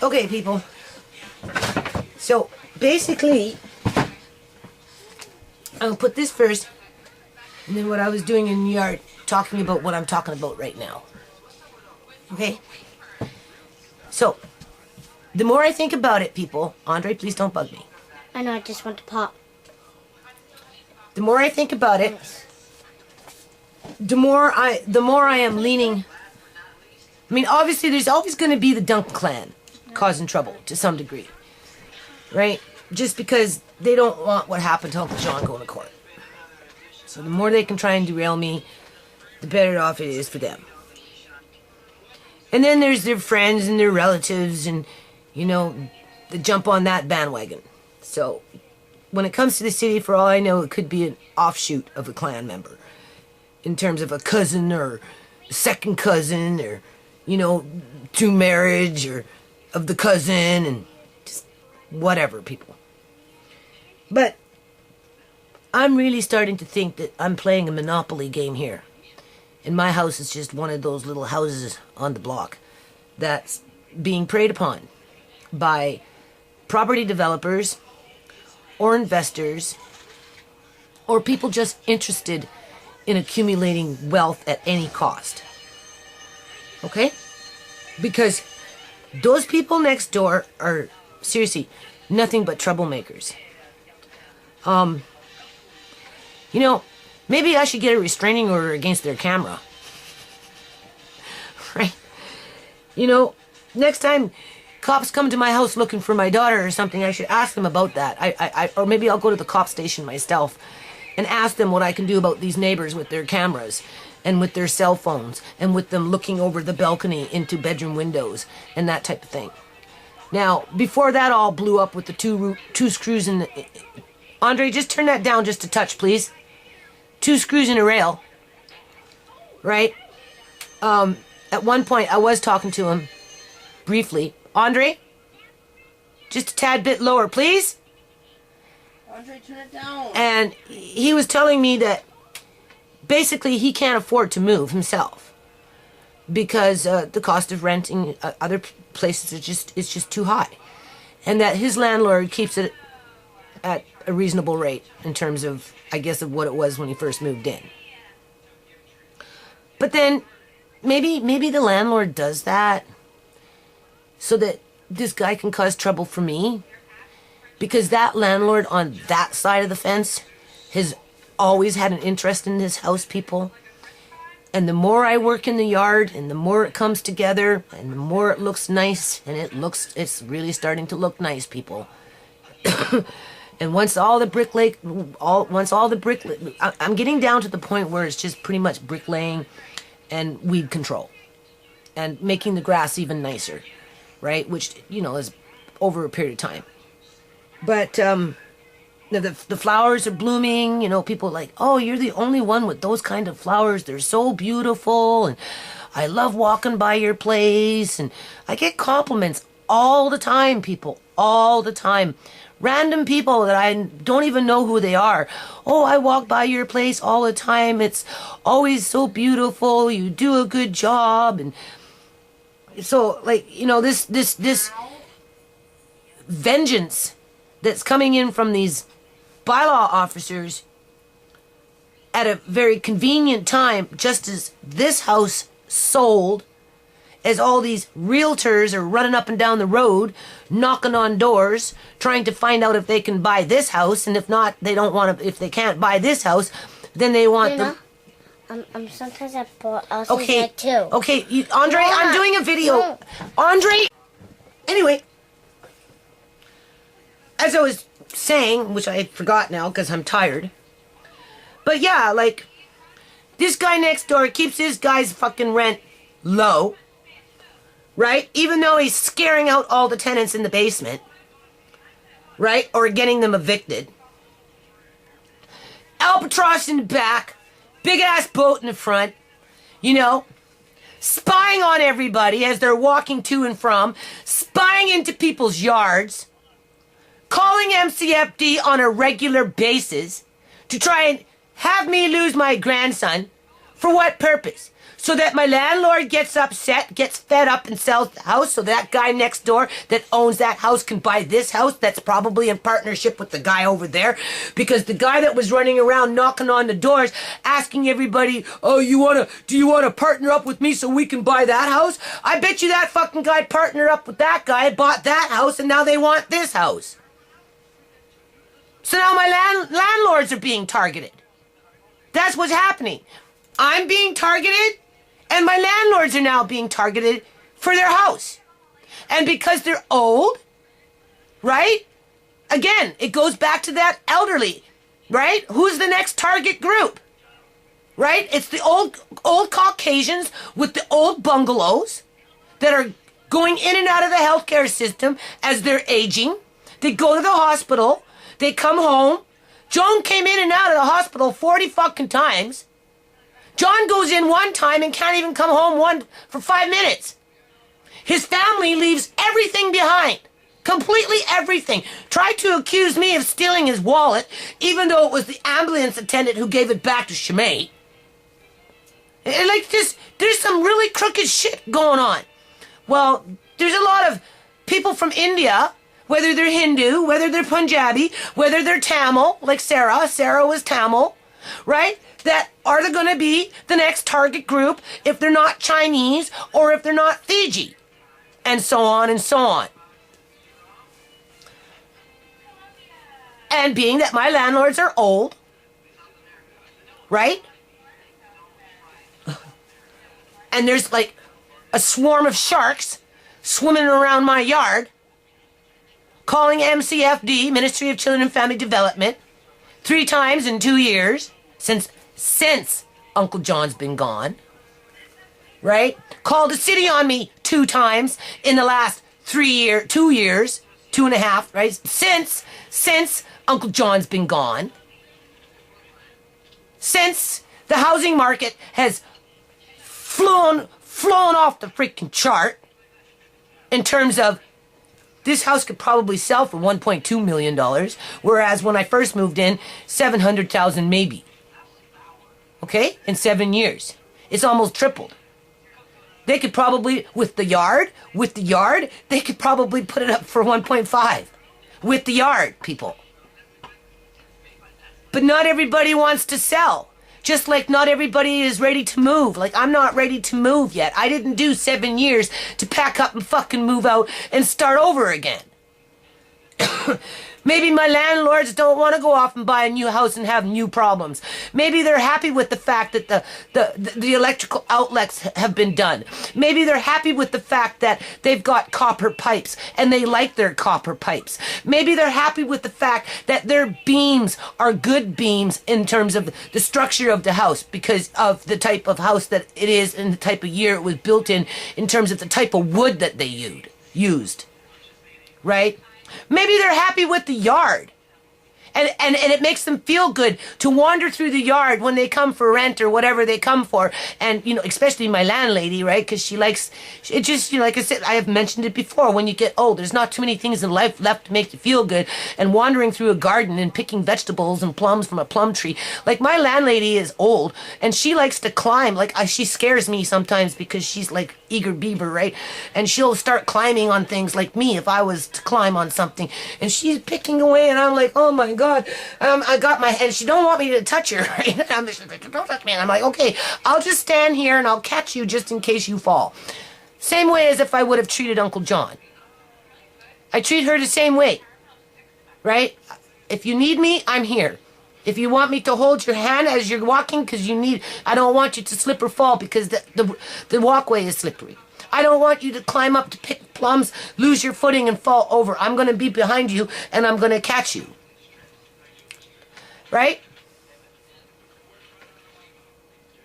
Okay, people. So, basically, I'll put this first, and then what I was doing in the yard, talking about what I'm talking about right now. Okay? So, the more I think about it, people, Andre, please don't bug me. I know, I just want to pop. The more I think about it, the more I am leaning. I mean, obviously, there's always going to be the Duncan clan causing trouble to some degree, right? Just because they don't want what happened to Uncle John going to court. So the more they can try and derail me, the better off it is for them. And then there's their friends and their relatives, and you know, they jump on that bandwagon. So when it comes to the city, for all I know, it could be an offshoot of a clan member, in terms of a cousin or a second cousin, or you know, to marriage, or of the cousin, and just whatever, people. But I'm really starting to think that I'm playing a Monopoly game here. And my house is just one of those little houses on the block that's being preyed upon by property developers or investors or people just interested in accumulating wealth at any cost. Okay? Because those people next door are, seriously, nothing but troublemakers. You know, maybe I should get a restraining order against their camera. Right? You know, next time cops come to my house looking for my daughter or something, I should ask them about that. Or maybe I'll go to the cop station myself and ask them what I can do about these neighbors with their cameras and with their cell phones and with them looking over the balcony into bedroom windows and that type of thing. Now, before that all blew up with the two screws in the... Andre, just turn that down just a touch, please. 2 screws in a rail. Right? At one point, I was talking to him briefly. Andre? Just a tad bit lower, please. Andre, turn it down. And he was telling me that basically he can't afford to move himself because the cost of renting other places is just too high, and that his landlord keeps it at a reasonable rate in terms of, I guess, of what it was when he first moved in. But then maybe the landlord does that so that this guy can cause trouble for me, because that landlord on that side of the fence has always had an interest in this house, people. And the more I work in the yard, and the more it comes together, and the more it looks nice, and it's really starting to look nice, people. And once all the I'm getting down to the point where it's just pretty much bricklaying and weed control and making the grass even nicer, right? Which, you know, is over a period of time. But the flowers are blooming, you know, people are like, oh, you're the only one with those kind of flowers. They're so beautiful, and I love walking by your place, and I get compliments all the time, people, all the time. Random people that I don't even know who they are. Oh, I walk by your place all the time. It's always so beautiful. You do a good job. And so, like, you know, this vengeance that's coming in from these bylaw officers at a very convenient time, just as this house sold, as all these realtors are running up and down the road, knocking on doors, trying to find out if they can buy this house, and if not, they don't want to. If they can't buy this house, then they want them. Sometimes I bought that too. Okay, Andre, I'm doing a video. Andre. Anyway, as I was saying, which I forgot now because I'm tired. But yeah, like, this guy next door keeps his guy's fucking rent low. Right? Even though he's scaring out all the tenants in the basement. Right? Or getting them evicted. Albatross in the back. Big ass boat in the front. You know? Spying on everybody as they're walking to and from. Spying into people's yards. Calling MCFD on a regular basis. To try and have me lose my grandson. For what purpose? so that my landlord gets upset, gets fed up and sells the house so that guy next door that owns that house can buy this house that's probably in partnership with the guy over there, because the guy that was running around knocking on the doors asking everybody, oh, do you want to partner up with me so we can buy that house? I bet you that fucking guy partnered up with that guy, bought that house, and now they want this house. So now my landlords are being targeted. That's what's happening. I'm being targeted, and my landlords are now being targeted for their house. And because they're old, right? Again, it goes back to that elderly, right? Who's the next target group? Right? It's the old Caucasians with the old bungalows that are going in and out of the healthcare system as they're aging. They go to the hospital. They come home. Joan came in and out of the hospital 40 fucking times. John goes in one time and can't even come home for 5 minutes. His family leaves everything behind. Completely everything. Tried to accuse me of stealing his wallet, even though it was the ambulance attendant who gave it back to Shimei. Like this, there's some really crooked shit going on. Well, there's a lot of people from India, whether they're Hindu, whether they're Punjabi, whether they're Tamil, like Sarah. Sarah was Tamil, right? That are going to be the next target group if they're not Chinese or if they're not Fiji, and so on and so on. And being that my landlords are old, right? And there's like a swarm of sharks swimming around my yard, calling MCFD, Ministry of Children and Family Development, 3 times in 2 years since Uncle John's been gone, right? Called the city on me 2 times in the last 2 years, 2.5, right? Since Uncle John's been gone, since the housing market has flown off the freaking chart in terms of this house could probably sell for $1.2 million, whereas when I first moved in, $700,000 maybe. Okay? In 7 years. It's almost tripled. They could probably, with the yard, they could probably put it up for 1.5. With the yard, people. But not everybody wants to sell. Just like not everybody is ready to move. Like, I'm not ready to move yet. I didn't do 7 years to pack up and fucking move out and start over again. Maybe my landlords don't want to go off and buy a new house and have new problems. Maybe they're happy with the fact that the electrical outlets have been done. Maybe they're happy with the fact that they've got copper pipes and they like their copper pipes. Maybe they're happy with the fact that their beams are good beams in terms of the structure of the house because of the type of house that it is and the type of year it was built in terms of the type of wood that they used. Right? Maybe they're happy with the yard. And it makes them feel good to wander through the yard when they come for rent or whatever they come for. And, you know, especially my landlady, right? Because she likes, it just, you know, like I said, I have mentioned it before, when you get old, there's not too many things in life left to make you feel good. And wandering through a garden and picking vegetables and plums from a plum tree. Like, my landlady is old and she likes to climb. Like, she scares me sometimes because she's like eager beaver, right? And she'll start climbing on things like me if I was to climb on something. And she's picking away and I'm like, oh my God, I got my, and she don't want me to touch her, right? I'm just like, don't touch me. And I'm like, okay, I'll just stand here and I'll catch you just in case you fall. Same way as if I would have treated Uncle John. I treat her the same way, right? If you need me, I'm here. If you want me to hold your hand as you're walking, because I don't want you to slip or fall because the walkway is slippery. I don't want you to climb up to pick plums, lose your footing and fall over. I'm going to be behind you and I'm going to catch you. Right?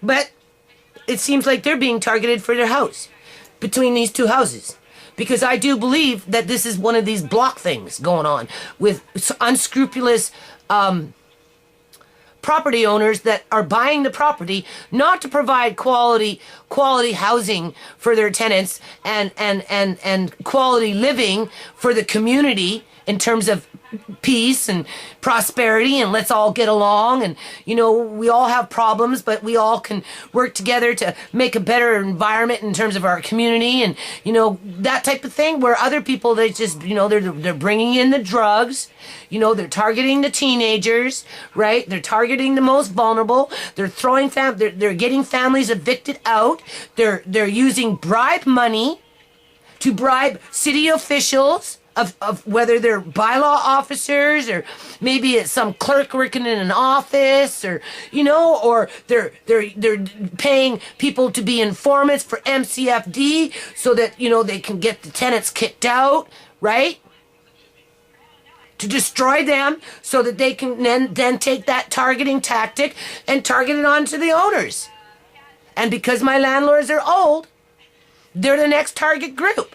But it seems like they're being targeted for their house between these 2 houses. Because I do believe that this is one of these block things going on with unscrupulous property owners that are buying the property not to provide quality housing for their tenants and quality living for the community in terms of peace and prosperity, and let's all get along, and we all have problems, but we all can work together to make a better environment in terms of our community, and that type of thing. Where other people, they just they're bringing in the drugs, they're targeting the teenagers, right? They're targeting the most vulnerable. They're throwing they're getting families evicted out. They're using bribe money to bribe city officials of whether they're bylaw officers, or maybe it's some clerk working in an office, or or they're paying people to be informants for MCFD so that they can get the tenants kicked out, right? To destroy them so that they can then take that targeting tactic and target it onto the owners. And because my landlords are old, they're the next target group.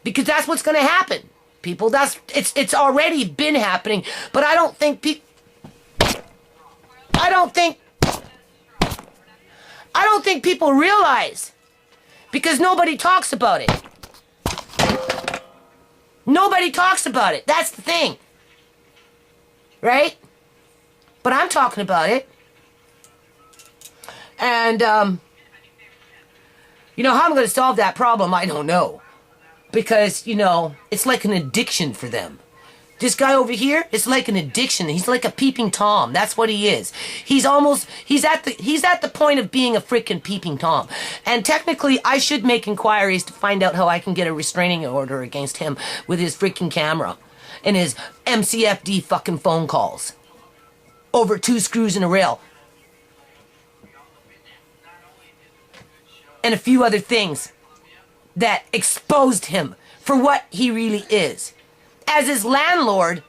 Because that's what's going to happen, people. It's already been happening, but I don't think people realize, because nobody talks about it. Nobody talks about it. That's the thing, right? But I'm talking about it, and how I'm going to solve that problem, I don't know. Because, it's like an addiction for them. This guy over here, it's like an addiction. He's like a peeping Tom. That's what he is. He's at the point of being a freaking peeping Tom. And technically, I should make inquiries to find out how I can get a restraining order against him with his freaking camera and his MCFD fucking phone calls over 2 screws and a rail. And a few other things that exposed him for what he really is. As his landlord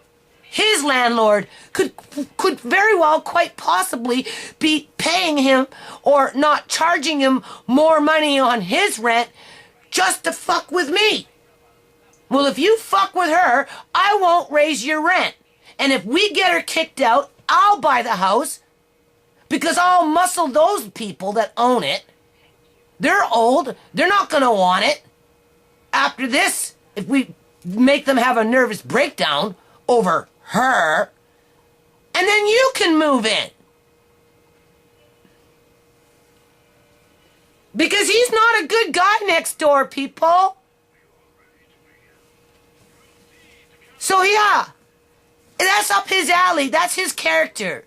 could very well, quite possibly, be paying him or not charging him more money on his rent just to fuck with me. Well, if you fuck with her, I won't raise your rent. And if we get her kicked out, I'll buy the house, because I'll muscle those people that own it. They're old. They're not going to want it. After this, if we make them have a nervous breakdown over her, and then you can move in. Because he's not a good guy next door, people. So yeah, that's up his alley. That's his character.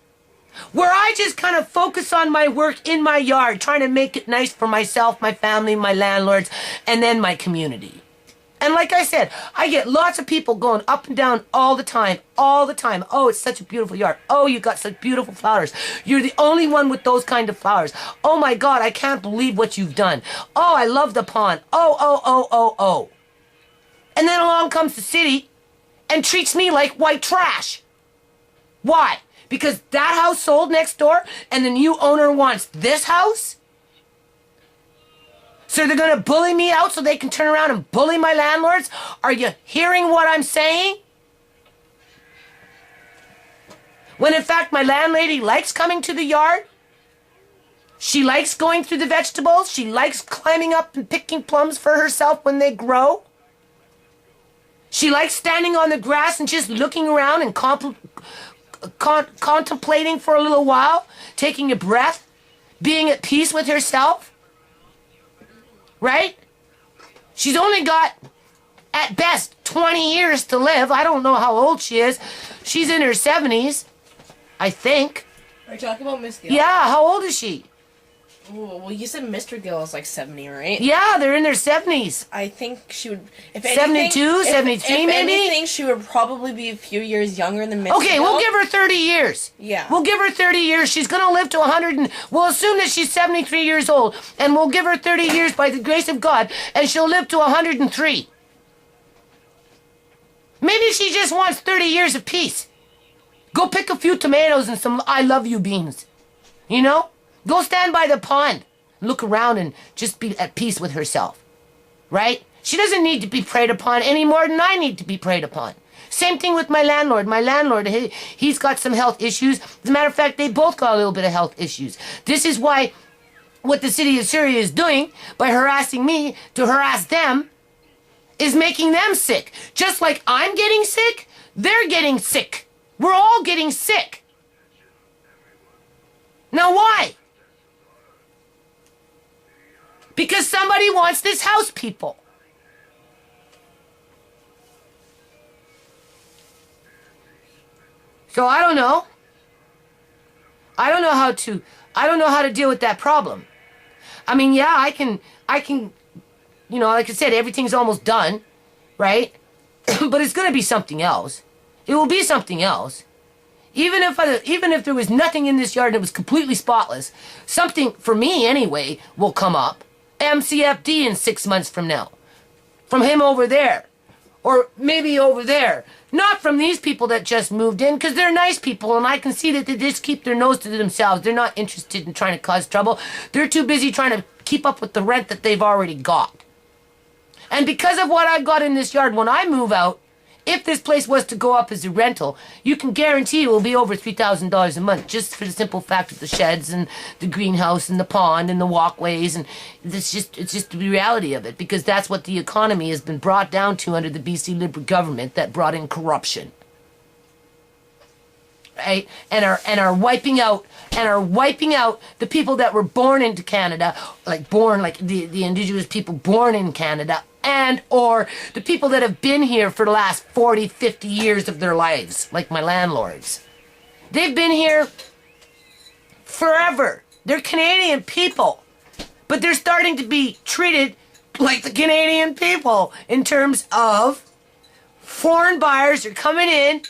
Where I just kind of focus on my work in my yard, trying to make it nice for myself, my family, my landlords, and then my community. And like I said, I get lots of people going up and down all the time. Oh, it's such a beautiful yard. Oh, you got such beautiful flowers. You're the only one with those kind of flowers. Oh my God, I can't believe what you've done. Oh, I love the pond. Oh. And then along comes the city and treats me like white trash. Why? Because that house sold next door and the new owner wants this house? So they're going to bully me out so they can turn around and bully my landlords? Are you hearing what I'm saying? When in fact my landlady likes coming to the yard. She likes going through the vegetables. She likes climbing up and picking plums for herself when they grow. She likes standing on the grass and just looking around and contemplating for a little while, taking a breath, being at peace with herself. Right? She's only got, at best, 20 years to live. I don't know how old she is. She's in her 70s, I think. Are you talking about Miss Gill? Yeah, how old is she? Ooh, well, you said Mr. Gill is like 70, right? Yeah, they're in their 70s. I think she would... If 72, anything, 73 maybe? If anything, she would probably be a few years younger than Mr. Okay, Gill. we'll give her 30 years. Yeah. We'll give her 30 years. She's going to live to 100 and... We'll assume that she's 73 years old. And we'll give her 30 years by the grace of God. And she'll live to 103. Maybe she just wants 30 years of peace. Go pick a few tomatoes and some I love you beans. You know? Go stand by the pond. Look around and just be at peace with herself. Right? She doesn't need to be preyed upon any more than I need to be preyed upon. Same thing with my landlord. My landlord, he's got some health issues. As a matter of fact, they both got a little bit of health issues. This is why what the city of Surrey is doing by harassing me to harass them is making them sick. Just like I'm getting sick, They're getting sick. We're all getting sick. Now why? Because somebody wants this house, people. So I don't know. I don't know how to deal with that problem. I mean, yeah, I can, you know, like I said, everything's almost done, right? But it's going to be something else. It will be something else. Even if there was nothing in this yard and it was completely spotless, something, for me anyway, will come up. MCFD in 6 months from now. From him over there. Or maybe over there. Not from these people that just moved in, because they're nice people, and I can see that they just keep their nose to themselves. They're not interested in trying to cause trouble. They're too busy trying to keep up with the rent that they've already got. And because of what I've got in this yard, when I move out, if this place was to go up as a rental, you can guarantee it will be over $3,000 a month, just for the simple fact of the sheds and the greenhouse and the pond and the walkways, and it's just the reality of it, because that's what the economy has been brought down to under the BC Liberal government that brought in corruption. Right? And are wiping out the people that were born into Canada, like the indigenous people born in Canada, and or the people that have been here for the last 40, 50 years of their lives, like my landlords. They've been here forever. They're Canadian people, but they're starting to be treated like the Canadian people in terms of foreign buyers are coming in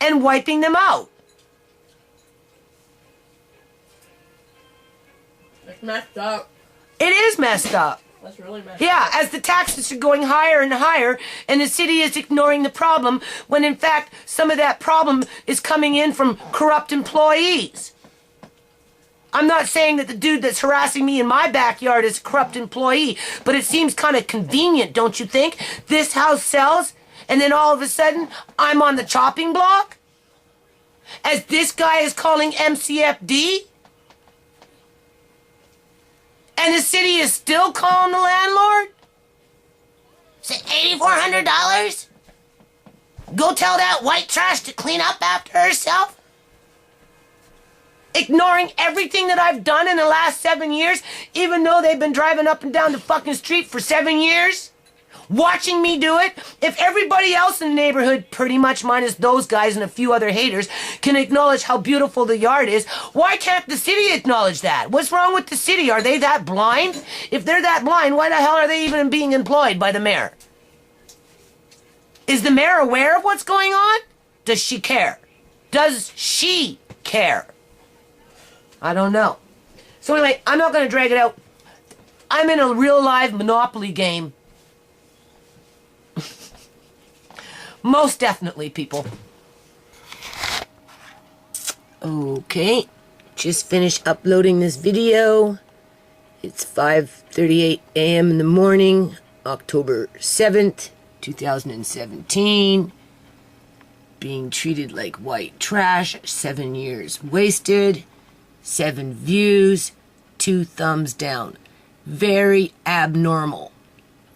and wiping them out. It's messed up. It is messed up. That's really messed up. Yeah, as the taxes are going higher and higher, and the city is ignoring the problem, when in fact some of that problem is coming in from corrupt employees. I'm not saying that the dude that's harassing me in my backyard is a corrupt employee, but it seems kind of convenient, don't you think? This house sells, and then all of a sudden, I'm on the chopping block? As this guy is calling MCFD? And the city is still calling the landlord? Is it $8,400? Go tell that white trash to clean up after herself? Ignoring everything that I've done in the last 7 years, even though they've been driving up and down the fucking street for 7 years? Watching me do it? If everybody else in the neighborhood, pretty much minus those guys and a few other haters, can acknowledge how beautiful the yard is, why can't the city acknowledge that? What's wrong with the city? Are they that blind? If they're that blind, why the hell are they even being employed by the mayor? Is the mayor aware of what's going on? Does she care? Does she care? I don't know. So anyway, I'm not going to drag it out. I'm in a real live Monopoly game. Most definitely, people. Okay, just finished uploading this video. It's 5:38 a.m. in the morning, October 7th, 2017. Being treated like white trash, 7 years wasted, 7 views, 2 thumbs down. Very abnormal.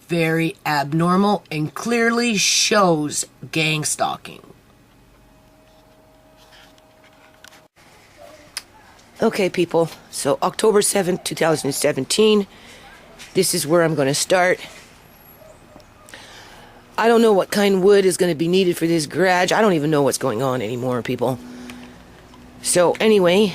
Very abnormal and clearly shows gang stalking. Okay, people, so October 7th, 2017, this is where I'm going to start. I don't know what kind of wood is going to be needed for this garage. I don't even know what's going on anymore, people. So, anyway,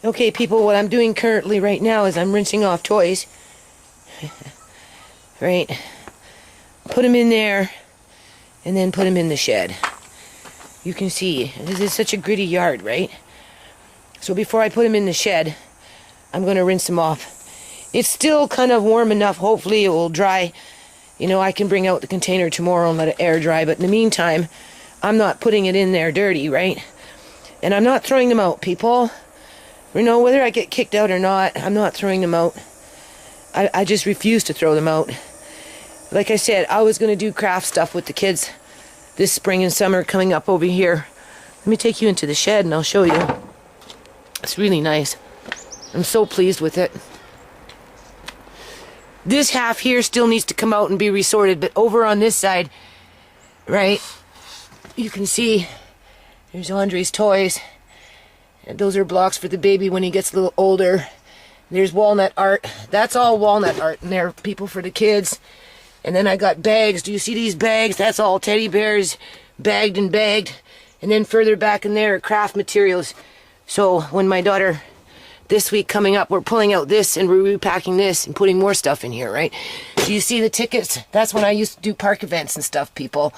Okay, people, what I'm doing currently right now is I'm rinsing off toys. Right? Put them in there, and then put them in the shed. You can see, this is such a gritty yard, right? So before I put them in the shed, I'm going to rinse them off. It's still kind of warm enough, hopefully it will dry. You know, I can bring out the container tomorrow and let it air dry, but in the meantime, I'm not putting it in there dirty, right? And I'm not throwing them out, people. You know, whether I get kicked out or not, I'm not throwing them out. I just refuse to throw them out. Like I said, I was going to do craft stuff with the kids this spring and summer coming up over here. Let me take you into the shed and I'll show you. It's really nice. I'm so pleased with it. This half here still needs to come out and be resorted, but over on this side, right, you can see there's Andre's toys. And those are blocks for the baby when he gets a little older. There's walnut art. That's all walnut art in there, people, for the kids. And then I got bags. Do you see these bags? That's all teddy bears, bagged and bagged. And then further back in there are craft materials. So when my daughter, this week coming up, we're pulling out this and we're repacking this and putting more stuff in here, right? Do you see the tickets? That's when I used to do park events and stuff, people.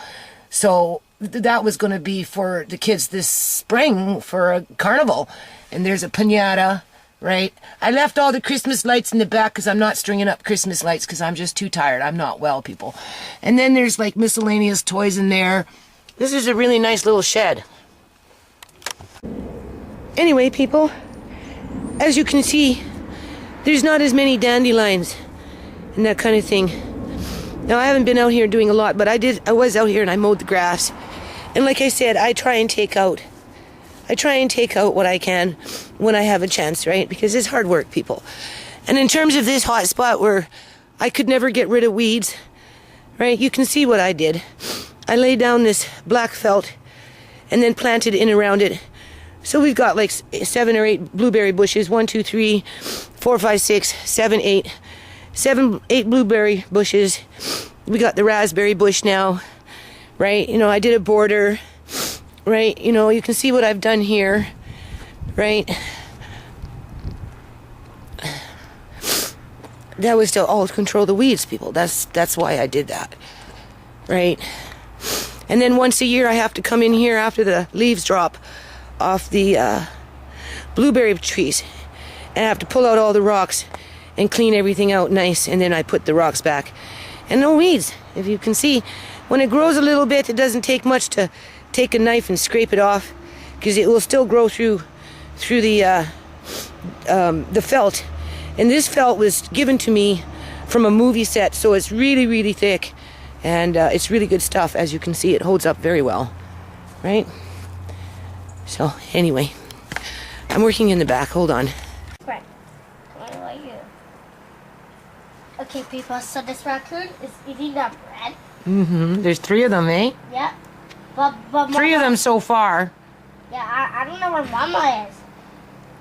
So that was going to be for the kids this spring for a carnival. And there's a piñata. Right? I left all the Christmas lights in the back because I'm not stringing up Christmas lights because I'm just too tired. I'm not well, people. And then there's like miscellaneous toys in there. This is a really nice little shed. Anyway, people, as you can see, there's not as many dandelions and that kind of thing. Now, I haven't been out here doing a lot, but I was out here and I mowed the grass. And like I said, I try and take out what I can when I have a chance, right? Because it's hard work, people. And in terms of this hot spot where I could never get rid of weeds, right? You can see what I did. I laid down this black felt and then planted in around it. So we've got like 7 or 8 blueberry bushes. 1, 2, 3, 4, 5, 6, 7, 8. 8 blueberry bushes. We got the raspberry bush now, right? You know, I did a border. Right, you know, you can see what I've done here, right? That was to all control the weeds, people. That's why I did that, right? And then once a year I have to come in here after the leaves drop off the blueberry trees, and I have to pull out all the rocks and clean everything out nice, and then I put the rocks back. And no weeds, if you can see. When it grows a little bit, it doesn't take much to take a knife and scrape it off, because it will still grow through the felt. And this felt was given to me from a movie set, so it's really, really thick, and it's really good stuff. As you can see, it holds up very well, right? So anyway, I'm working in the back. Hold on. Right. What about you? Okay, people. So this raccoon is eating that bread. Mm-hmm. There's 3 of them, eh? Yep. But 3 of them so far. Yeah, I don't know where Mama is.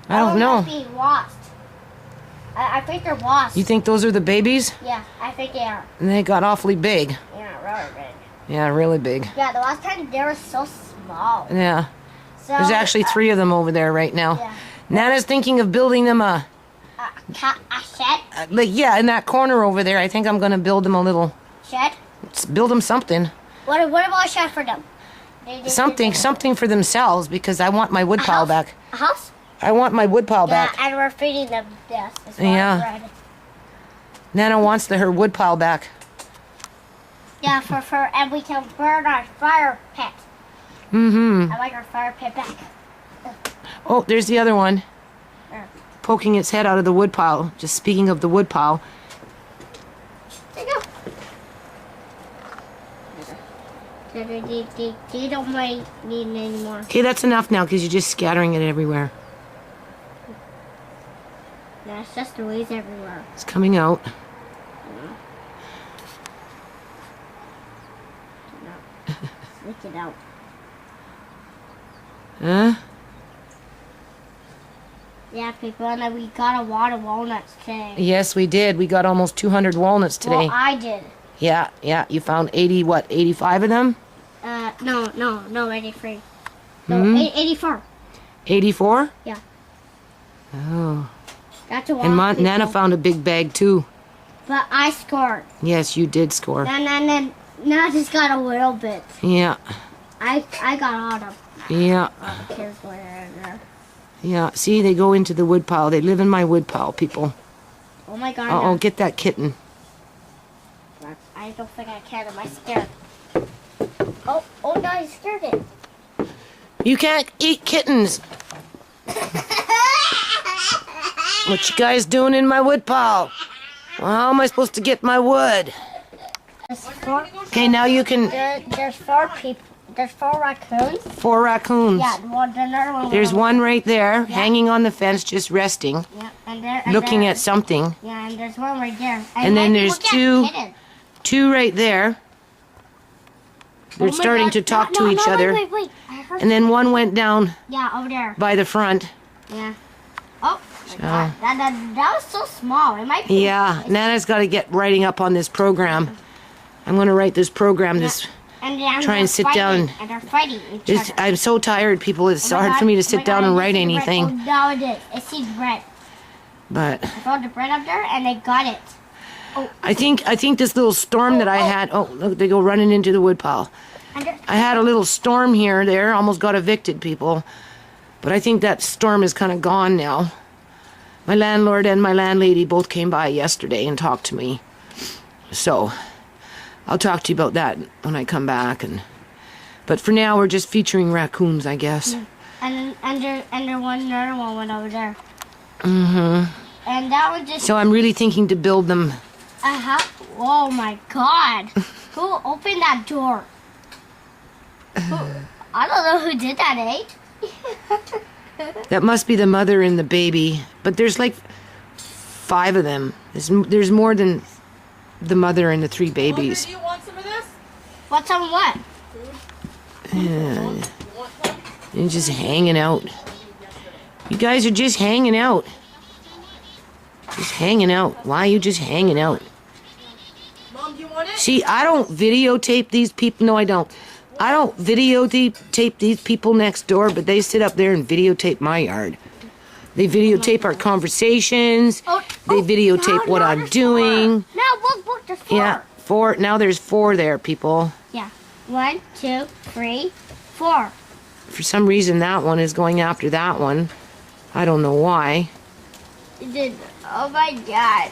I don't know. Being lost. I think they're lost. You think those are the babies? Yeah, I think they are. And they got awfully big. Yeah, really big. Yeah, really big. Yeah, the last time they were so small. Yeah. So, There's actually 3 of them over there right now. Yeah. Nana's thinking of building them a shed? like, yeah, in that corner over there. I think I'm going to build them a little... Shed? Build them something. What about a shed for them? Something for themselves, because I want my wood pile back. A house? I want my wood pile back. Yeah, and we're feeding them this. Yeah. Nana wants her wood pile back. Yeah, and we can burn our fire pit. Mm-hmm. I like our fire pit back. Oh, there's the other one. Where? Poking its head out of the wood pile. Just speaking of the wood pile. There you go. They don't need it anymore. Okay, that's enough now, because you're just scattering it everywhere. Yeah, it's just the weeds everywhere. It's coming out. Lick it out. Huh? Yeah, people, and then we got a lot of walnuts today. Yes, we did. We got almost 200 walnuts today. Well, I did. Yeah. You found 85 of them? No, 83. No, 84. 84? Yeah. Oh. That's a lot. And Nana found a big bag too. But I scored. Yes, you did score. Now I just got a little bit. Yeah. I got all of Yeah. the kids were in there. Yeah. See, they go into the wood pile. They live in my wood pile, people. Oh my god. Uh-oh, get that kitten. I don't think I can. Am I scared? Oh, no, I scared it. You can't eat kittens. What you guys doing in my wood pile? Well, how am I supposed to get my wood? Okay, now you can... There's 4 people. there's 4 raccoons. 4 raccoons. Yeah, well, another one. There's one right there, hanging on the fence, just resting, Yeah, and there. And looking there. at something. Yeah, and there's one right there. And then maybe there's look at Kitten. 2 right there. They're Oh my starting God. to talk No, to no, each no, other. Wait. I heard. And then one went down Yeah, over there. by the front. Yeah. Oh, my God. That was so small. It might be. Yeah, Nana's got to get writing up on this program. I'm going to write this program. And Try and sit down. And they're fighting each other. I'm so tired, people. It's Oh my hard God. for me to Oh sit my down God, and I write see the bread. anything. Oh, now it is. I see bread. But I found the bread up there, and they got it. Oh, I think this little storm that I had. Oh, look, they go running into the woodpile. I had a little storm here, there, almost got evicted, people. But I think that storm is kind of gone now. My landlord and my landlady both came by yesterday and talked to me. So, I'll talk to you about that when I come back. But for now, we're just featuring raccoons, I guess. and there another one went over there. Mm-hmm. And that one just... So I'm really thinking to build them. Oh, my God. Who opened that door? I don't know who did that, eh? That must be the mother and the baby. But there's like 5 of them. There's more than the mother and the 3 babies. Do you want some of this? What's on what? You're just hanging out. You guys are just hanging out. Just hanging out. Why are you just hanging out? Mom, do you want it? See, I don't videotape these people. No, I don't. I don't videotape these people next door, but they sit up there and videotape my yard. They videotape our conversations. They videotape what I'm doing. Now, look, there's 4. Yeah, 4. Now there's 4 there, people. Yeah. 1, 2, 3, 4. For some reason, that one is going after that one. I don't know why. Oh my God.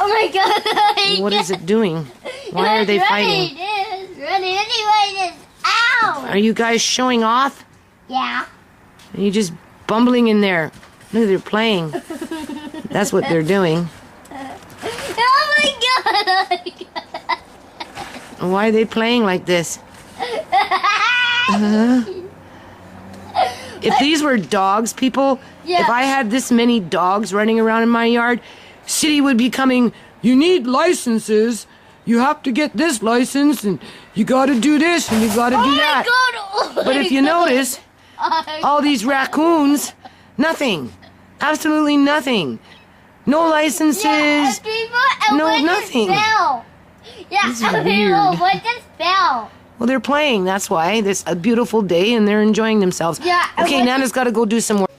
Oh my God. What is it doing? Why are they fighting? It's running anyway. Ow. Are you guys showing off? Yeah. Are you just bumbling in there? Look, they're playing. That's what they're doing. Oh my God. Why are they playing like this? If these were dogs, people, if I had this many dogs running around in my yard, city would be coming, you need licenses. You have to get this license, and you gotta do this, and you gotta do that. But if you notice, all these raccoons, nothing. Absolutely nothing. No licenses. No, nothing. Yeah, This is weird. what just fell? Well, they're playing, that's why. It's a beautiful day, and they're enjoying themselves. Yeah, Okay, Nana's got to go do some work.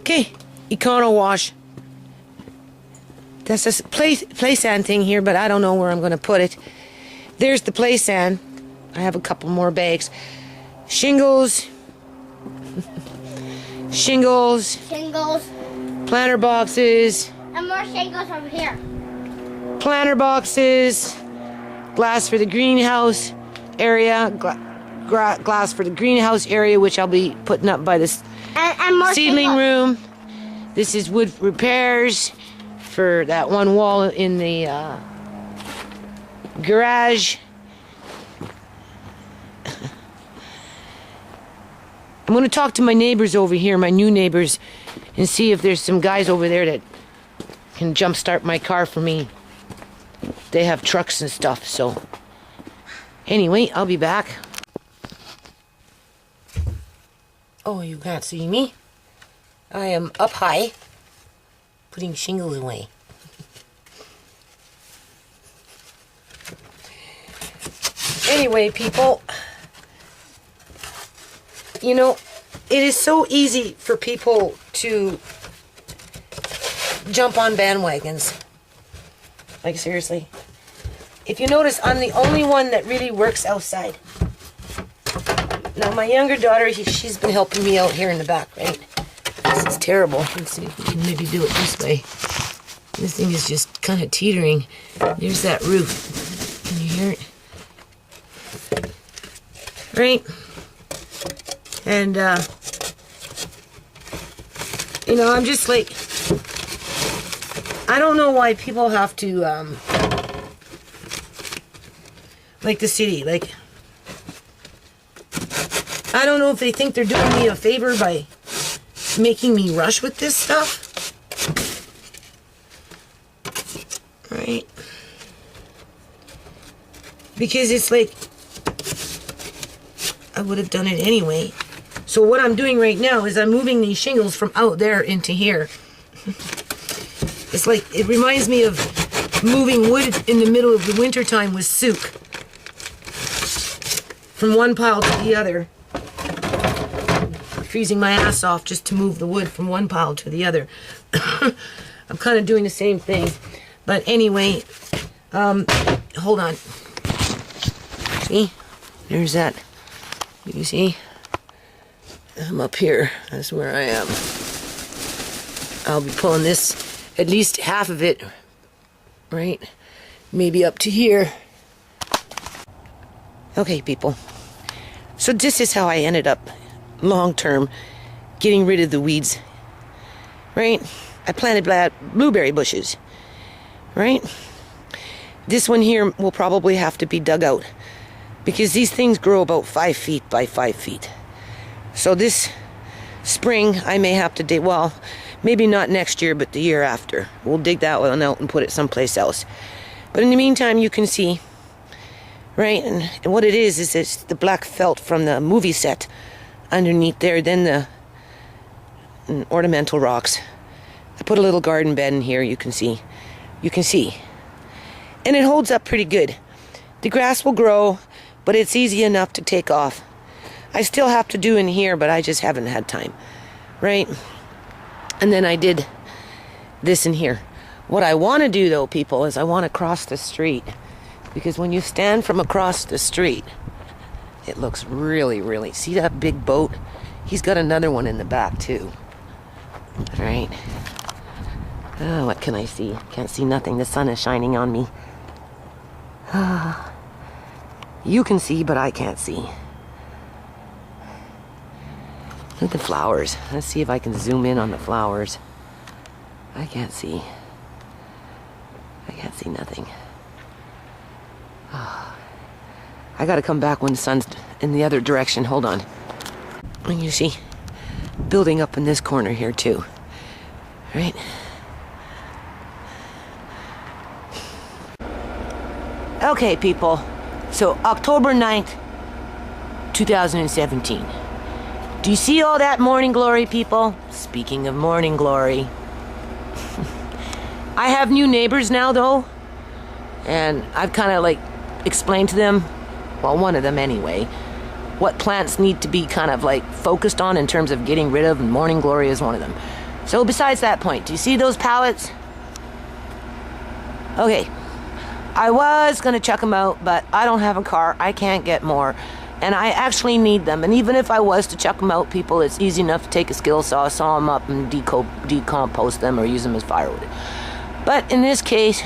Okay, Econo wash. That's a play sand thing here, but I don't know where I'm going to put it. There's the play sand. I have a couple more bags. Shingles. Shingles. Shingles. Planter boxes. And more shingles over here. Planter boxes. Glass for the greenhouse area. Glass for the greenhouse area, which I'll be putting up by this And more seedling shingles. room. This is wood repairs for that one wall in the garage. I'm going to talk to my neighbors over here, my new neighbors, and see if there's some guys over there that can jumpstart my car for me. They have trucks and stuff, so. Anyway, I'll be back. Oh, you can't see me? I am up high, putting shingles away. Anyway, people, you know, it is so easy for people to jump on bandwagons. Like, seriously. If you notice, I'm the only one that really works outside. Now, my younger daughter, she's been helping me out here in the back, right? This is terrible. Let's see if we can maybe do it this way. This thing is just kind of teetering. There's that roof. Can you hear it? Right? And, you know, I'm just like, I don't know why people have to, like the city, like, I don't know if they think they're doing me a favor by making me rush with this stuff. Right? Because it's like, I would have done it anyway. So what I'm doing right now is I'm moving these shingles from out there into here. It's like, it reminds me of moving wood in the middle of the winter time with souk. From one pile to the other. Freezing my ass off just to move the wood from one pile to the other. I'm kind of doing the same thing. But anyway, hold on. See? There's that. You see? I'm up here. That's where I am. I'll be pulling this, at least half of it, right? Maybe up to here. Okay, people. So this is how I ended up, long term, getting rid of the weeds, right? I planted blueberry bushes, right? This one here will probably have to be dug out because these things grow about 5 feet by 5 feet. So this spring I may have to dig, well, maybe not next year, but the year after. We'll dig that one out and put it someplace else. But in the meantime, you can see, right? And what it is it's the black felt from the movie set underneath there, then the ornamental rocks. I put a little garden bed in here, you can see. You can see. And it holds up pretty good. The grass will grow, but it's easy enough to take off. I still have to do in here, but I just haven't had time, right? And then I did this in here. What I want to do, though, people, is I want to cross the street. Because when you stand from across the street, it looks really, really... See that big boat? He's got another one in the back, too. All right. Oh, what can I see? Can't see nothing. The sun is shining on me. You can see, but I can't see. Look at the flowers. Let's see if I can zoom in on the flowers. I can't see. I can't see nothing. Oh. I gotta come back when the sun's in the other direction. Hold on. And you see, building up in this corner here too. Right? Okay, people. So, October 9th, 2017. Do you see all that morning glory, people? Speaking of morning glory. I have new neighbors now, though. And I've kind of like explained to them, well, one of them anyway, what plants need to be kind of like focused on in terms of getting rid of, and morning glory is one of them. So besides that point, do you see those pallets? Okay. I was going to chuck them out, but I don't have a car. I can't get more. And I actually need them. And even if I was to chuck them out, people, it's easy enough to take a skill saw, saw them up, and decompose them or use them as firewood. But in this case,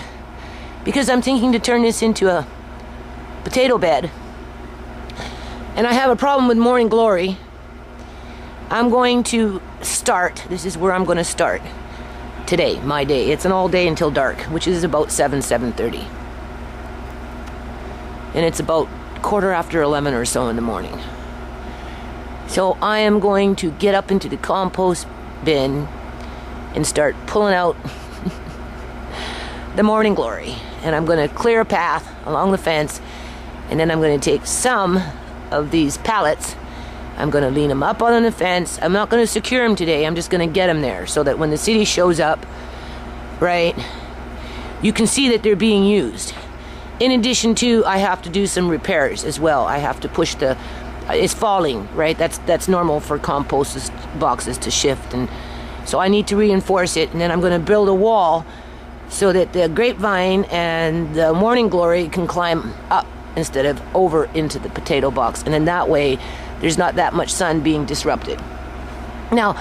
because I'm thinking to turn this into a potato bed, and I have a problem with morning glory, I'm going to start. This is where I'm going to start today, my day. It's an all day until dark, which is about 7:30. And it's about 11:15 or so in the morning. So I am going to get up into the compost bin and start pulling out the morning glory. And I'm going to clear a path along the fence, and then I'm going to take some of these pallets. I'm going to lean them up on the fence. I'm not going to secure them today. I'm just going to get them there so that when the city shows up, right, you can see that they're being used. In addition to, I have to do some repairs as well. I have to push the, it's falling, right? That's normal for compost boxes to shift, and so I need to reinforce it, and then I'm going to build a wall so that the grapevine and the morning glory can climb up instead of over into the potato box, and then that way there's not that much sun being disrupted. Now,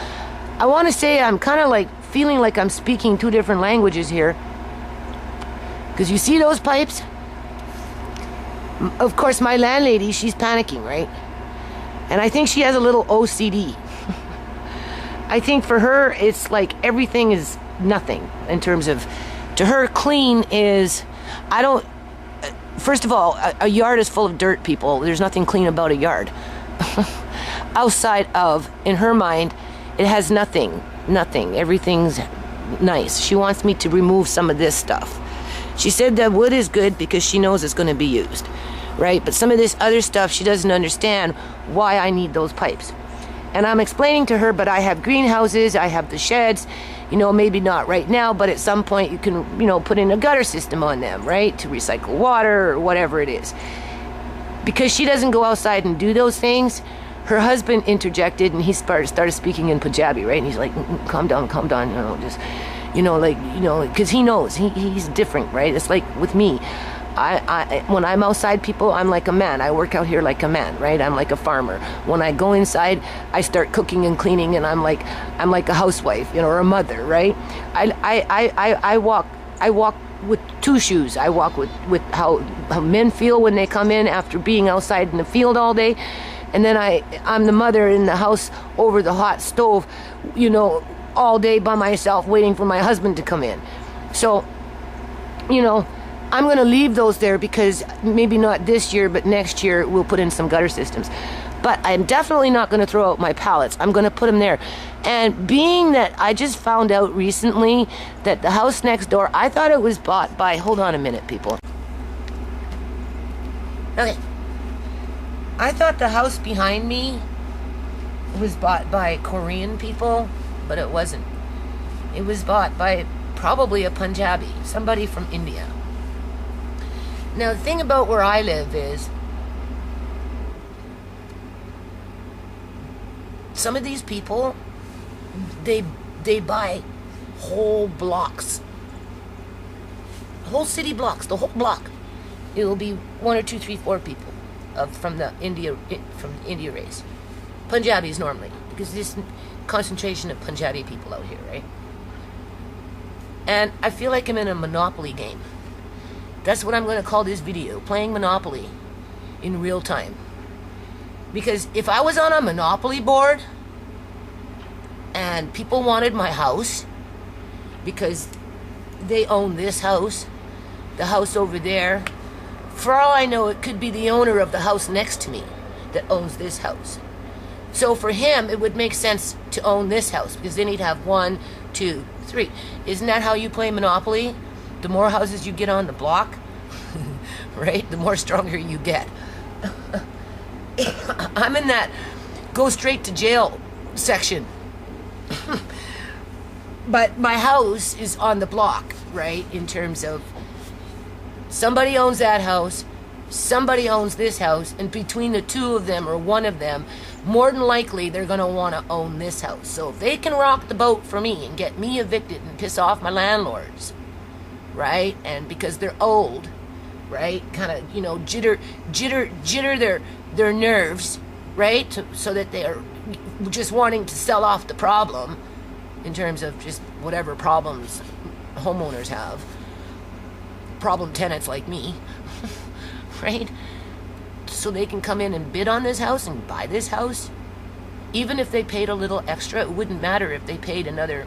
I want to say I'm kind of like feeling like I'm speaking two different languages here, because you see those pipes? Of course, my landlady, she's panicking, right? And I think she has a little OCD. I think for her, it's like everything is nothing in terms of, to her, clean is, I don't, first of all, a yard is full of dirt, people. There's nothing clean about a yard. outside of, in her mind, it has nothing. Everything's nice. She wants me to remove some of this stuff. She said that wood is good because she knows it's going to be used, right? But some of this other stuff, she doesn't understand why I need those pipes. And I'm explaining to her, but I have greenhouses, I have the sheds, maybe not right now, but at some point you can, put in a gutter system on them, right? To recycle water or whatever it is. Because she doesn't go outside and do those things, her husband interjected and he started speaking in Punjabi, right? And he's like, calm down, because he knows, he's different, right? It's like with me. I when I'm outside people, I'm like a man. I work out here like a man, right? I'm like a farmer. When I go inside, I start cooking and cleaning, and I'm like a housewife, or a mother, right? I walk with two shoes. I walk with how men feel when they come in after being outside in the field all day, and then I'm the mother in the house over the hot stove, all day by myself waiting for my husband to come in. So, I'm going to leave those there because maybe not this year, but next year we'll put in some gutter systems. But I'm definitely not going to throw out my pallets. I'm going to put them there. And being that I just found out recently that the house next door, I thought it was bought by, hold on a minute, people. Okay. I thought the house behind me was bought by Korean people, but it wasn't. It was bought by probably a Punjabi, somebody from India. Now, the thing about where I live is some of these people, they buy whole blocks, whole city blocks, the whole block. It will be 1 or 2, 3, 4 people from the India race. Punjabis normally, because there's concentration of Punjabi people out here, right? And I feel like I'm in a Monopoly game. That's what I'm going to call this video, playing Monopoly in real time. Because if I was on a Monopoly board and people wanted my house because they own this house, the house over there, for all I know, it could be the owner of the house next to me that owns this house. So for him, it would make sense to own this house because then he'd have 1, 2, 3. Isn't that how you play Monopoly? The more houses you get on the block, right, the more stronger you get. I'm in that go straight to jail section. But my house is on the block, right, in terms of somebody owns that house, somebody owns this house, and between the two of them or one of them, more than likely they're going to want to own this house. So if they can rock the boat for me and get me evicted and piss off my landlords, right, and because they're old, right, kind of, jitter their nerves, right, so that they're just wanting to sell off the problem in terms of just whatever problems homeowners have, problem tenants like me, right, so they can come in and bid on this house and buy this house. Even if they paid a little extra, it wouldn't matter if they paid another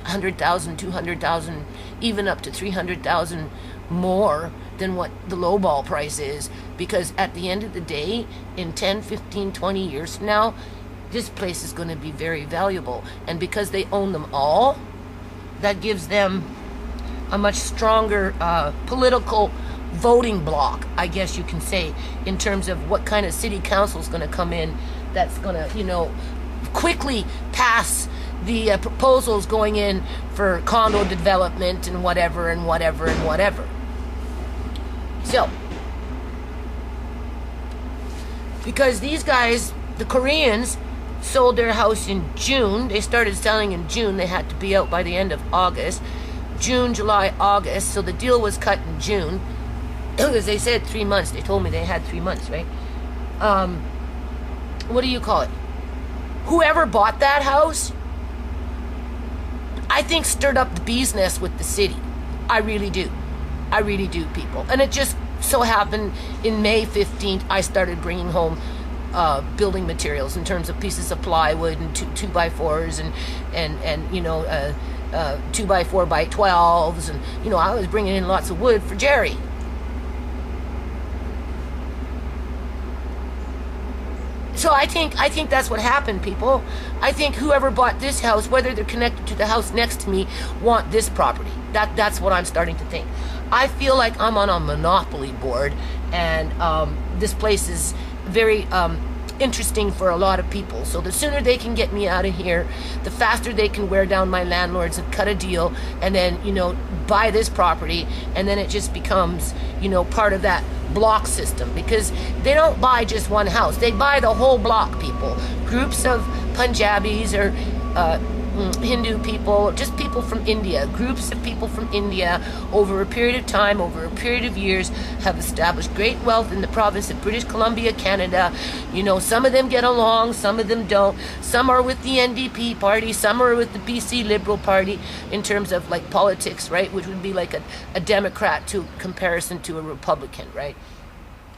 100,000, 200,000, even up to 300,000 more than what the lowball price is, because at the end of the day, in 10, 15, 20 years from now, this place is going to be very valuable. And because they own them all, that gives them a much stronger political voting bloc, I guess you can say, in terms of what kind of city council is going to come in that's going to, quickly pass the proposals going in for condo development and whatever and whatever and whatever. So, because these guys, the Koreans, sold their house in June. They started selling in June. They had to be out by the end of August. June, July, August. So the deal was cut in June. Because they said 3 months. They told me they had 3 months, right? What do you call it? Whoever bought that house, I think stirred up the bee's nest with the city. I really do. I really do, people. And it just so happened in May 15th, I started bringing home building materials in terms of pieces of plywood and 2x4s and 2x4 by 12s. And, I was bringing in lots of wood for Jerry. So I think that's what happened, people. I think whoever bought this house, whether they're connected to the house next to me, want this property. That's what I'm starting to think. I feel like I'm on a monopoly board, and this place is very interesting for a lot of people. So the sooner they can get me out of here, the faster they can wear down my landlords and cut a deal, and then, you know, buy this property, and then it just becomes, you know, part of that block system, because they don't buy just one house, they buy the whole block, people. Groups of Punjabis or Hindu people, just people from India, groups of people from India over a period of time, over a period of years, have established great wealth in the province of British Columbia, Canada. You know, some of them get along, some of them don't. Some are with the NDP party, some are with the BC Liberal Party in terms of like politics, right? Which would be like a Democrat to comparison to a Republican, right?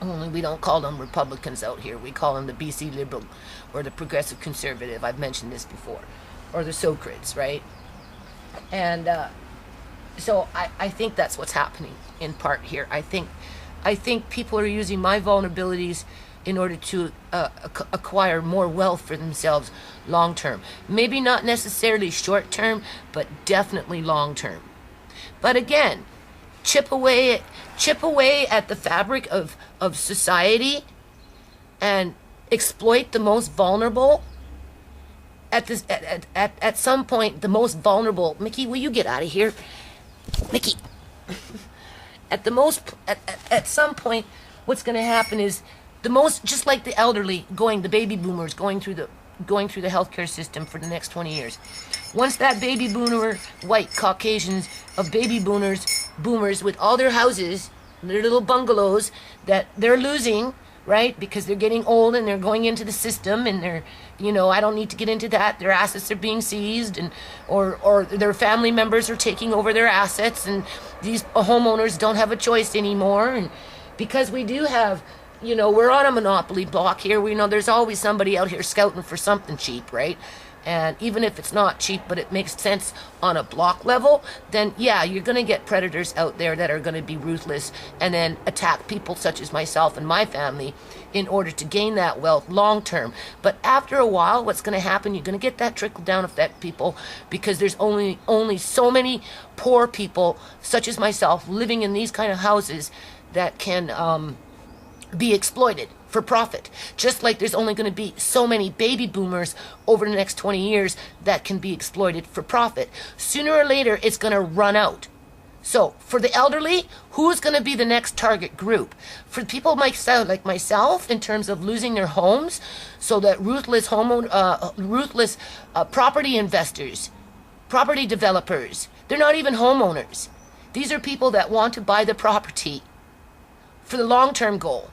Only we don't call them Republicans out here. We call them the BC Liberal or the Progressive Conservative. I've mentioned this before. Or the Socrates, right? And so I think that's what's happening in part here. I think people are using my vulnerabilities in order to acquire more wealth for themselves long term. Maybe not necessarily short term, but definitely long term. But again, chip away at the fabric of society and exploit the most vulnerable. At some point, the most vulnerable. Mickey, will you get out of here? Mickey. At some point, what's going to happen is just like the elderly the baby boomers going through the healthcare system for the next 20 years. Once that baby boomer, white Caucasians of baby boomers with all their houses, their little bungalows that they're losing, right? Because they're getting old and they're going into the system, and they're, you know, I don't need to get into that. Their assets are being seized, and or their family members are taking over their assets, and these homeowners don't have a choice anymore. And because we do have, you know, we're on a monopoly block here. We know there's always somebody out here scouting for something cheap, right? And even if it's not cheap, but it makes sense on a block level, then yeah, you're going to get predators out there that are going to be ruthless and then attack people such as myself and my family in order to gain that wealth long term. But after a while, what's going to happen, you're going to get that trickle down effect, people, because there's only so many poor people such as myself living in these kind of houses that can be exploited for profit. Just like there's only going to be so many baby boomers over the next 20 years that can be exploited for profit. Sooner or later, it's going to run out. So for the elderly, who's going to be the next target group? For people like myself, in terms of losing their homes, so that ruthless property investors, property developers, they're not even homeowners. These are people that want to buy the property for the long-term goal.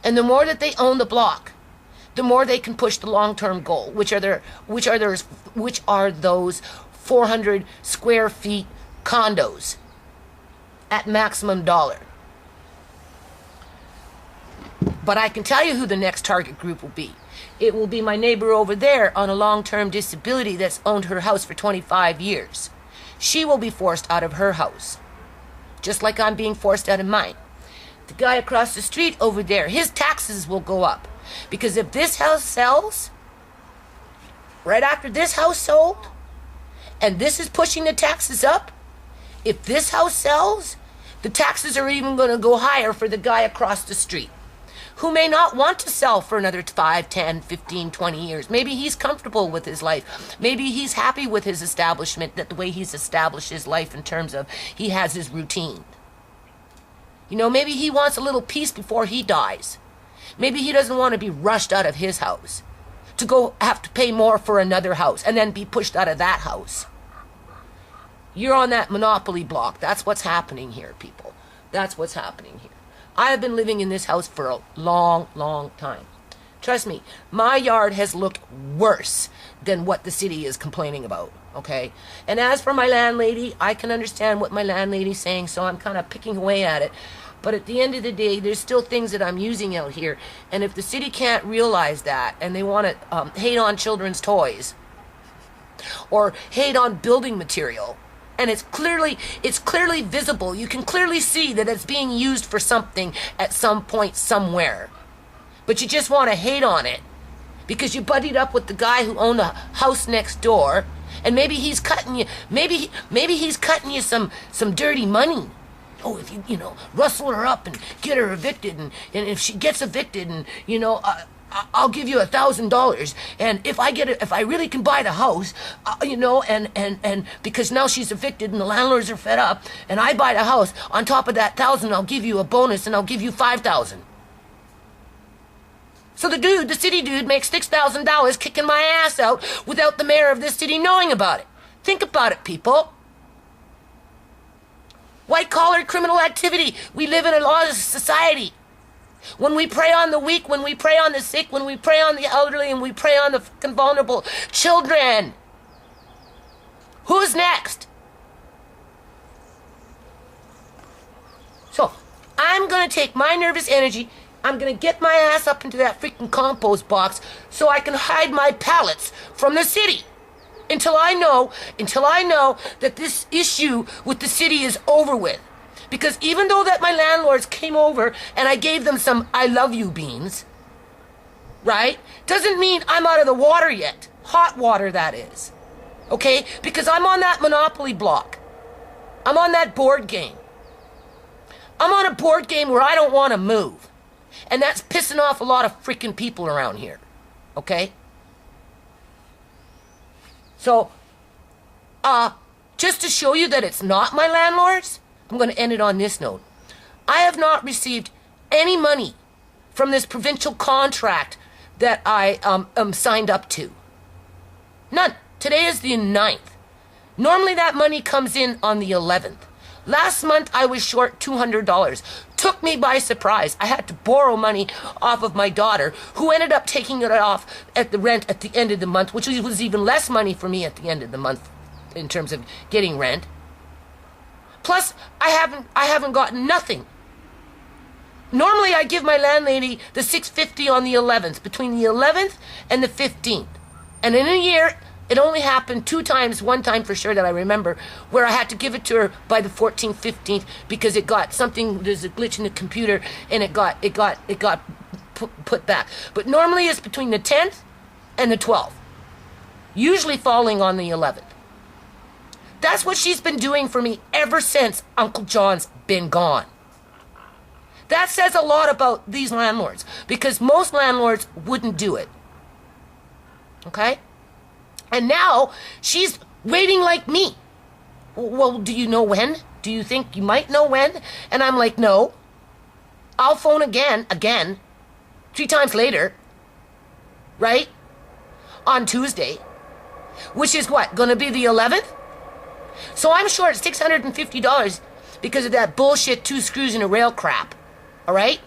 And the more that they own the block, the more they can push the long-term goal, which are those 400 square feet condos at maximum dollar. But I can tell you who the next target group will be. It will be my neighbor over there on a long-term disability that's owned her house for 25 years. She will be forced out of her house, just like I'm being forced out of mine. The guy across the street over there, his taxes will go up. Because if this house sells, right after this house sold, and this is pushing the taxes up, if this house sells, the taxes are even going to go higher for the guy across the street, who may not want to sell for another 5, 10, 15, 20 years. Maybe he's comfortable with his life. Maybe he's happy with his establishment, that the way he's established his life in terms of he has his routine. You know, maybe he wants a little peace before he dies. Maybe he doesn't want to be rushed out of his house to go have to pay more for another house and then be pushed out of that house. You're on that monopoly block. That's what's happening here, people. That's what's happening here. I have been living in this house for a long, long time. Trust me, my yard has looked worse than what the city is complaining about, okay? And as for my landlady, I can understand what my landlady's saying, so I'm kind of picking away at it. But at the end of the day, there's still things that I'm using out here. And if the city can't realize that, and they want to hate on children's toys, or hate on building material, and it's clearly visible, you can clearly see that it's being used for something at some point somewhere, but you just want to hate on it, because you buddied up with the guy who owned the house next door, and maybe he's cutting you. Maybe he's cutting you some dirty money. Oh, if you know, rustle her up and get her evicted, and if she gets evicted, and I'll give you $1,000, and if I really can buy the house, and because now she's evicted and the landlords are fed up, and I buy the house, on top of that 1,000, I'll give you a bonus, and I'll give you 5,000. So the city dude, makes $6,000 kicking my ass out without the mayor of this city knowing about it. Think about it, people. White-collar criminal activity. We live in a lawless society. When we prey on the weak, when we prey on the sick, when we prey on the elderly, and we prey on the fucking vulnerable children. Who's next? So, I'm going to take my nervous energy, I'm going to get my ass up into that freaking compost box so I can hide my pallets from the city. Until I know that this issue with the city is over with. Because even though that my landlords came over and I gave them some I love you beans, right? Doesn't mean I'm out of the water yet. Hot water, that is. Okay? Because I'm on that Monopoly block. I'm on that board game. I'm on a board game where I don't want to move. And that's pissing off a lot of freaking people around here. Okay? So, just to show you that it's not my landlords, I'm going to end it on this note. I have not received any money from this provincial contract that I signed up to. None. Today is the 9th. Normally that money comes in on the 11th. Last month I was short $200. Took me by surprise. I had to borrow money off of my daughter, who ended up taking it off at the rent at the end of the month, which was even less money for me at the end of the month in terms of getting rent. Plus, I haven't gotten nothing. Normally I give my landlady the $650 on the 11th, between the 11th and the 15th. And in a year, it only happened 2 times, 1 time for sure that I remember, where I had to give it to her by the 14th, 15th, because it got something, there's a glitch in the computer, and it got put back. But normally it's between the 10th and the 12th, usually falling on the 11th. That's what she's been doing for me ever since Uncle John's been gone. That says a lot about these landlords, because most landlords wouldn't do it. Okay? And now she's waiting like me. Well, do you know when? Do you think you might know when? And I'm like, no. I'll phone again, 3 times later, right? On Tuesday, which is what, gonna be the 11th? So I'm short $650 because of that bullshit 2 screws in a rail crap, all right?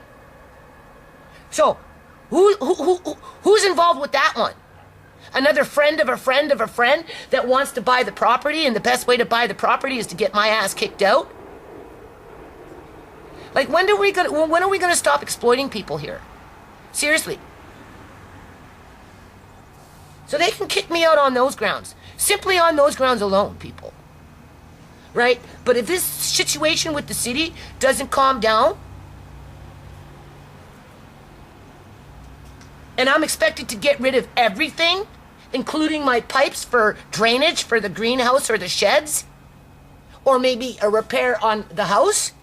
So, who's involved with that one? Another friend of a friend of a friend that wants to buy the property, and the best way to buy the property is to get my ass kicked out? Like, when are we gonna stop exploiting people here? Seriously. So they can kick me out on those grounds. Simply on those grounds alone, people. Right? But if this situation with the city doesn't calm down, and I'm expected to get rid of everything, including my pipes for drainage for the greenhouse or the sheds, or maybe a repair on the house,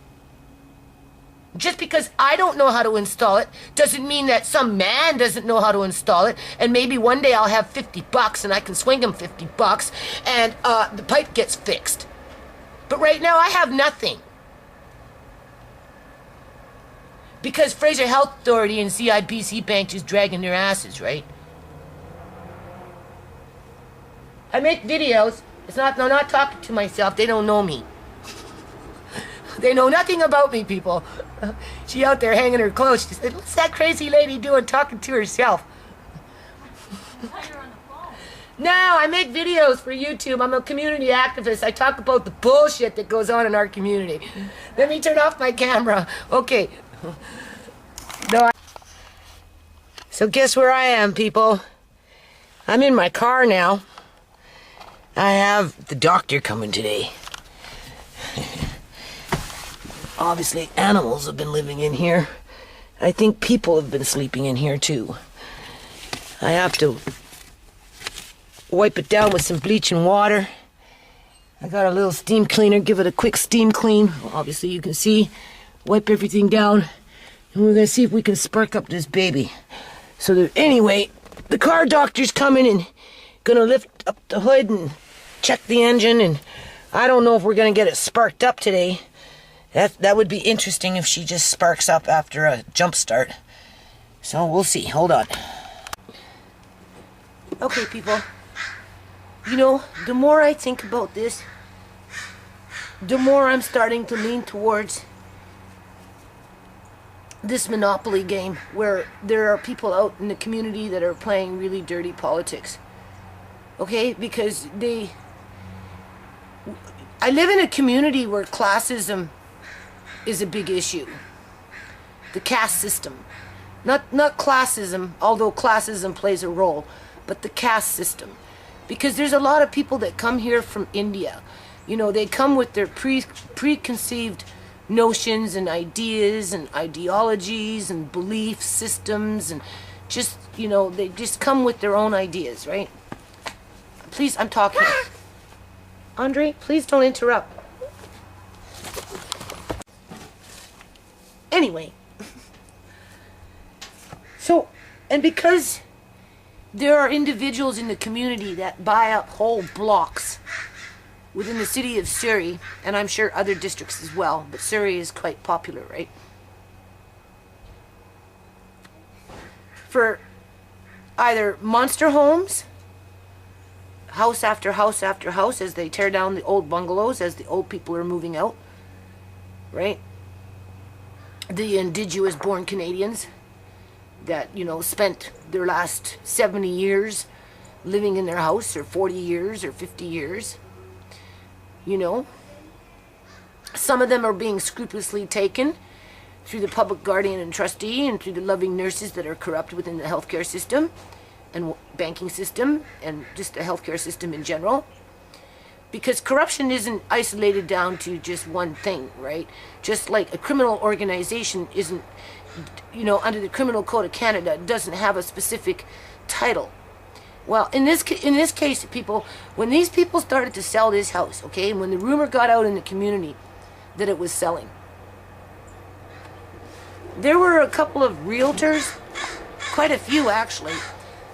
just because I don't know how to install it doesn't mean that some man doesn't know how to install it, and maybe one day I'll have $50 and I can swing him $50 and the pipe gets fixed. But right now I have nothing. Because Fraser Health Authority and CIBC Bank just dragging their asses, right? I make videos. I'm not talking to myself. They don't know me. They know nothing about me, people. She out there hanging her clothes. She said, what's that crazy lady doing talking to herself? No, I make videos for YouTube. I'm a community activist. I talk about the bullshit that goes on in our community. Let me turn off my camera. Okay. No. So guess where I am, people? I'm in my car now. I have the doctor coming today. Obviously, animals have been living in here. I think people have been sleeping in here too. I have to wipe it down with some bleach and water. I got a little steam cleaner, give it a quick steam clean. Obviously you can see, wipe everything down. And we're gonna see if we can spark up this baby. So that, anyway, the car doctor's coming and gonna lift up the hood and check the engine, and I don't know if we're gonna get it sparked up today. That would be interesting if she just sparks up after a jump start. So we'll see, hold on. Okay, people. You know, the more I think about this, the more I'm starting to lean towards this Monopoly game where there are people out in the community that are playing really dirty politics. Okay? Because I live in a community where classism is a big issue. The caste system. Not classism, although classism plays a role, but the caste system. Because there's a lot of people that come here from India. You know, they come with their preconceived notions and ideas and ideologies and belief systems, and just, you know, they just come with their own ideas, right? Please, I'm talking. Andre, please don't interrupt. Anyway. So, and because there are individuals in the community that buy up whole blocks within the city of Surrey, and I'm sure other districts as well, but Surrey is quite popular, right? For either monster homes, house after house after house, as they tear down the old bungalows, as the old people are moving out, right? The indigenous born Canadians that, you know, spent their last 70 years living in their house, or 40 years, or 50 years. You know, some of them are being scrupulously taken through the public guardian and trustee, and through the loving nurses that are corrupt within the healthcare system and banking system and just the healthcare system in general. Because corruption isn't isolated down to just one thing, right? Just like a criminal organization isn't, you know, under the Criminal Code of Canada, doesn't have a specific title. Well, in this case, people, when these people started to sell this house, okay, and when the rumor got out in the community that it was selling, there were a couple of realtors, quite a few actually,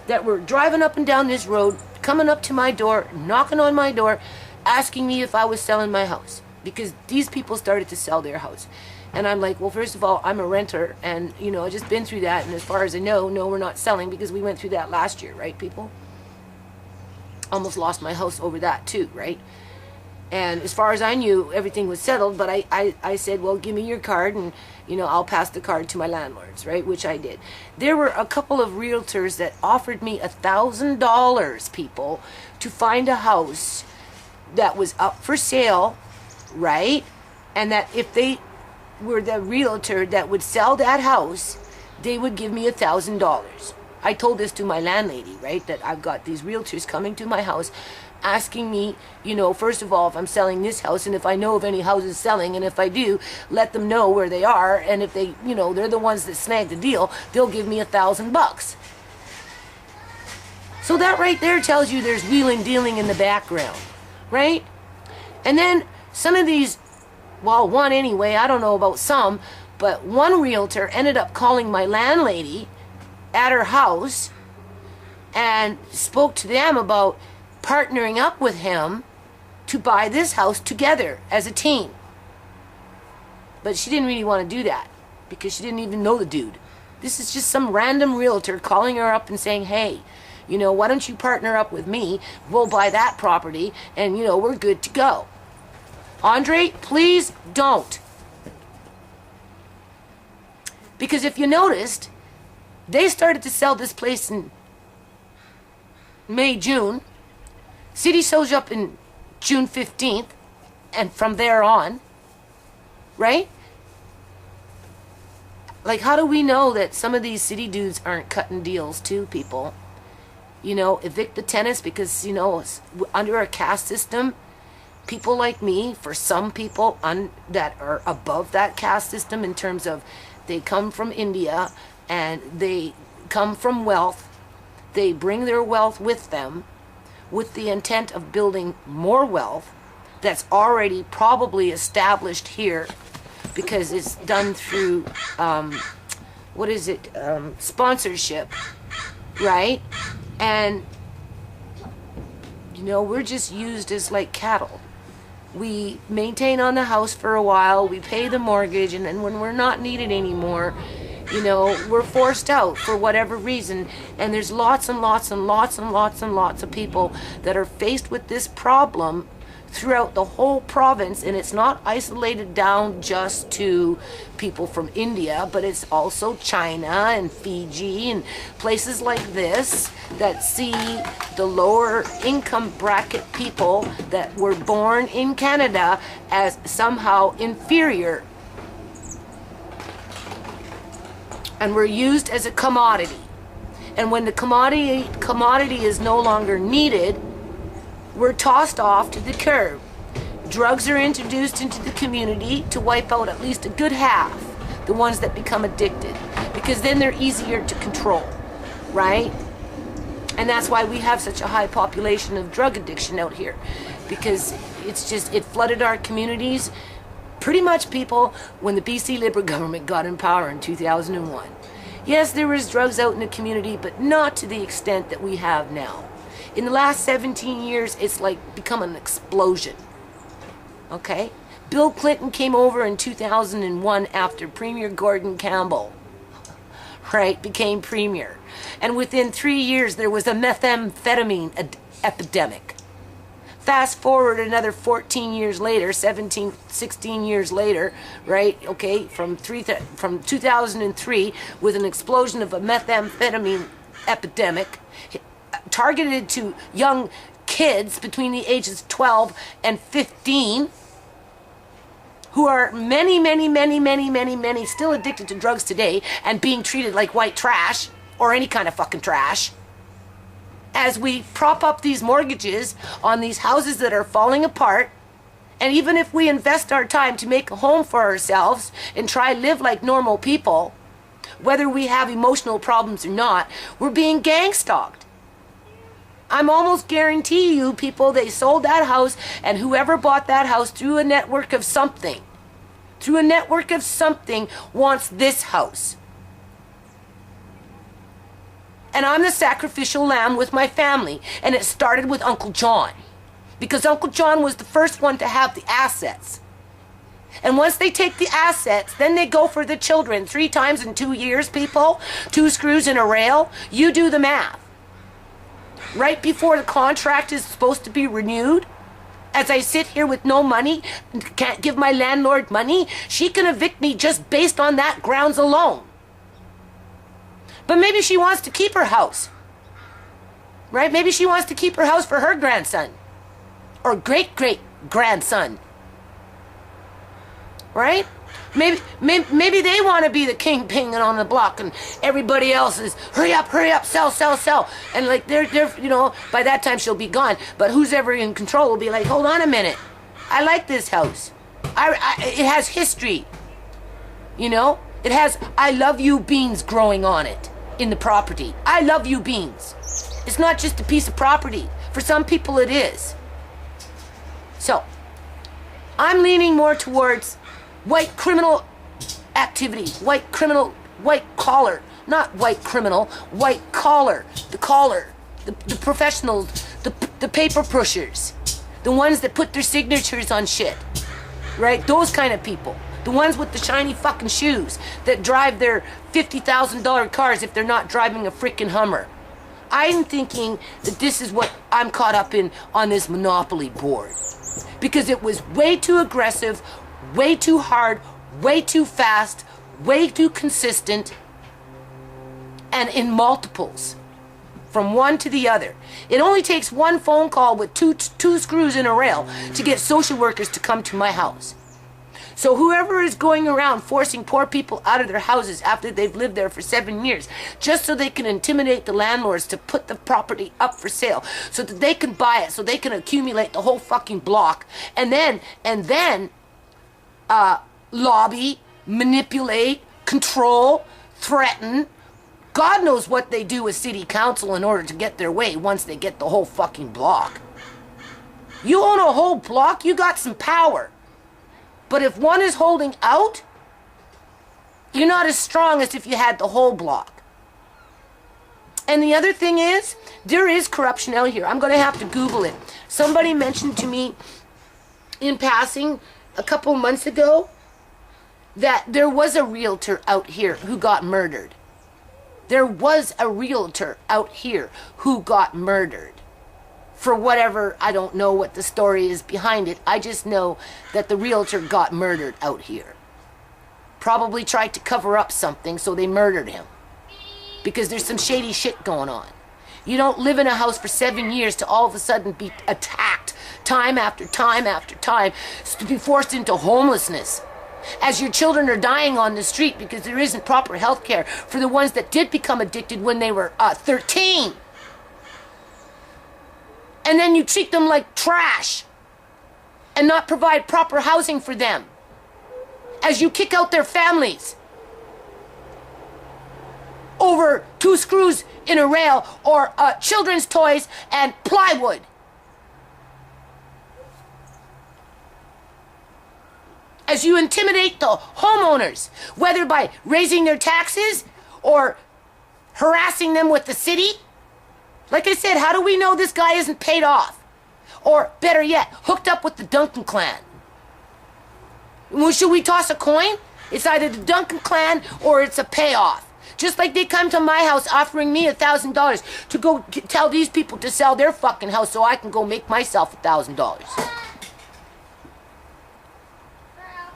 that were driving up and down this road, coming up to my door, knocking on my door, asking me if I was selling my house, because these people started to sell their house. And I'm like, well, first of all, I'm a renter, and, you know, I just been through that, and as far as I know, no, we're not selling, because we went through that last year, right, people? Almost lost my house over that, too, right? And as far as I knew, everything was settled, but I said, well, give me your card, and, you know, I'll pass the card to my landlords, right, which I did. There were a couple of realtors that offered me $1,000, people, to find a house that was up for sale, right? And that if they were the realtor that would sell that house, they would give me $1,000. I told this to my landlady, right, that I've got these realtors coming to my house asking me, you know, first of all, if I'm selling this house, and if I know of any houses selling, and if I do, let them know where they are, and if they, you know, they're the ones that snagged the deal, they'll give me $1,000. So that right there tells you there's wheeling dealing in the background, right? And then some of these, well, one anyway, I don't know about some, but one realtor ended up calling my landlady at her house and spoke to them about partnering up with him to buy this house together as a team. But she didn't really want to do that because she didn't even know the dude. This is just some random realtor calling her up and saying, hey, you know, why don't you partner up with me? We'll buy that property and, you know, we're good to go. Andre, please don't. Because if you noticed, they started to sell this place in May, June. City shows up in June 15th, and from there on, right? Like, how do we know that some of these city dudes aren't cutting deals too, people? You know, evict the tenants because, you know, under a caste system, people like me, for some people that are above that caste system in terms of they come from India and they come from wealth, they bring their wealth with them with the intent of building more wealth that's already probably established here because it's done through, sponsorship, right? And, we're just used as like cattle. We maintain on the house for a while, we pay the mortgage, and then when we're not needed anymore, we're forced out for whatever reason. And there's lots and lots and lots and lots and lots of people that are faced with this problem throughout the whole province, and it's not isolated down just to people from India, but it's also China and Fiji and places like this that see the lower income bracket people that were born in Canada as somehow inferior. And we're used as a commodity. And when the commodity is no longer needed, we're tossed off to the curb. Drugs are introduced into the community to wipe out at least a good half, the ones that become addicted, because then they're easier to control, right? And that's why we have such a high population of drug addiction out here, because it flooded our communities. Pretty much people, when the BC Liberal government got in power in 2001. Yes, there was drugs out in the community, but not to the extent that we have now. In the last 17 years, it's like become an explosion. Okay? Bill Clinton came over in 2001 after Premier Gordon Campbell, right, became premier. And within 3 years, there was a methamphetamine epidemic. Fast forward another 14 years later, 16 years later, right, okay, from 2003, with an explosion of a methamphetamine epidemic, targeted to young kids between the ages 12 and 15 who are many still addicted to drugs today and being treated like white trash or any kind of fucking trash. As we prop up these mortgages on these houses that are falling apart, and even if we invest our time to make a home for ourselves and try live like normal people, whether we have emotional problems or not, we're being gang-stalked. I'm almost guarantee you, people, they sold that house, and whoever bought that house through a network of something, wants this house. And I'm the sacrificial lamb with my family, and it started with Uncle John, because Uncle John was the first one to have the assets. And once they take the assets, then they go for the children 3 times in 2 years, people. 2 screws in a rail. You do the math. Right before the contract is supposed to be renewed, as I sit here with no money, can't give my landlord money, she can evict me just based on that grounds alone. But maybe she wants to keep her house. Right? Maybe she wants to keep her house for her grandson. Or great-great-grandson. Right? Maybe they want to be the kingpin on the block, and everybody else is hurry up, sell, and like they're by that time she'll be gone. But who's ever in control will be like, hold on a minute, I like this house. It has history. It has I love you beans growing on it in the property. I love you beans. It's not just a piece of property. For some people, it is. So I'm leaning more towards white criminal activity, white collar, not white criminal, white collar, the professionals, the paper pushers, the ones that put their signatures on shit, right? Those kind of people, the ones with the shiny fucking shoes that drive their $50,000 cars if they're not driving a freaking Hummer. I'm thinking that this is what I'm caught up in on this Monopoly board, because it was way too aggressive, way too hard, way too fast, way too consistent, and in multiples, from one to the other. It only takes one phone call with two screws in a rail to get social workers to come to my house. So whoever is going around forcing poor people out of their houses after they've lived there for 7 years, just so they can intimidate the landlords to put the property up for sale, so that they can buy it, so they can accumulate the whole fucking block, and then lobby, manipulate, control, threaten, God knows what they do with city council in order to get their way once they get the whole fucking block. You own a whole block, you got some power. But if one is holding out, you're not as strong as if you had the whole block. And the other thing is, there is corruption out here. I'm going to have to Google it. Somebody mentioned to me in passing a couple months ago that there was a realtor out here who got murdered. There was a realtor out here who got murdered. For whatever, I don't know what the story is behind it. I just know that the realtor got murdered out here. Probably tried to cover up something, so they murdered him. Because there's some shady shit going on. You don't live in a house for 7 years to all of a sudden be attacked time after time after time, to be forced into homelessness. As your children are dying on the street because there isn't proper health care for the ones that did become addicted when they were 13. And then you treat them like trash and not provide proper housing for them as you kick out their families over 2 screws in a rail or children's toys and plywood. As you intimidate the homeowners, whether by raising their taxes or harassing them with the city. Like I said, how do we know this guy isn't paid off? Or better yet, hooked up with the Duncan clan? Well, should we toss a coin? It's either the Duncan clan or it's a payoff. Just like they come to my house offering me $1,000 to go tell these people to sell their fucking house so I can go make myself $1,000.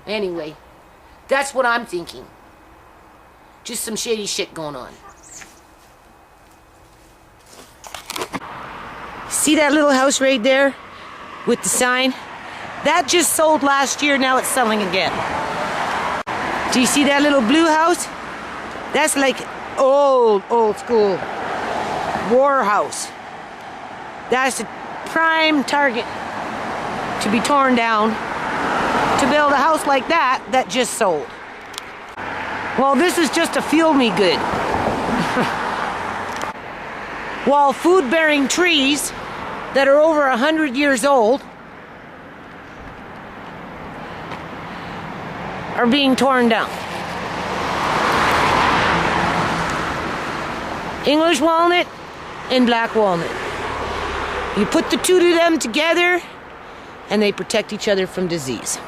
Anyway, that's what I'm thinking. Just some shady shit going on. See that little house right there with the sign? That just sold last year, now it's selling again. Do you see that little blue house? That's like old school war house. That's a prime target to be torn down to build a house like that just sold. Well, this is just to feel me good. While food-bearing trees that are over 100 years old are being torn down. English walnut and black walnut. You put the two of them together and they protect each other from disease.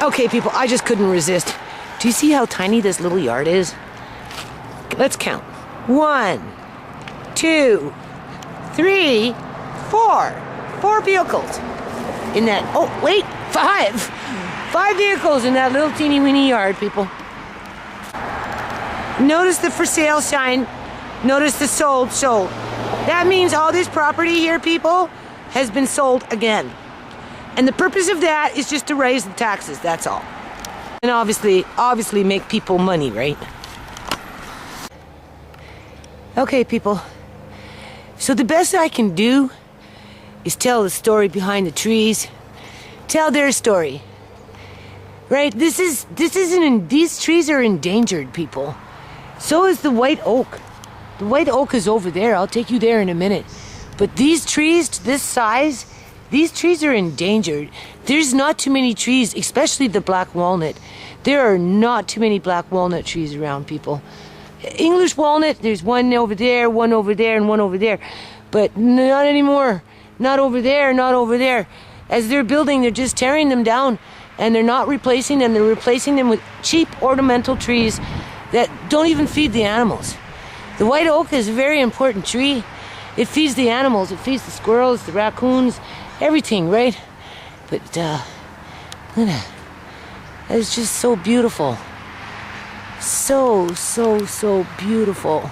Okay, people, I just couldn't resist. Do you see how tiny this little yard is? Let's count. 1, 2, 3, 4. 4 vehicles in that. Oh, wait, 5. 5 vehicles in that little teeny weeny yard, people. Notice the for sale sign. Notice the sold. That means all this property here, people, has been sold again. And the purpose of that is just to raise the taxes, that's all. And obviously make people money, right? Okay, people. So the best I can do is tell the story behind the trees. Tell their story. Right? These trees are endangered, people. So is the white oak. The white oak is over there. I'll take you there in a minute. But these trees to this size, these trees are endangered. There's not too many trees, especially the black walnut. There are not too many black walnut trees around, people. English walnut, there's one over there, and one over there. But not anymore. Not over there, not over there. As they're building, they're just tearing them down. And they're not replacing them. They're replacing them with cheap ornamental trees that don't even feed the animals. The white oak is a very important tree. It feeds the animals. It feeds the squirrels, the raccoons, everything, right? But, look at that. It's just so beautiful. So beautiful.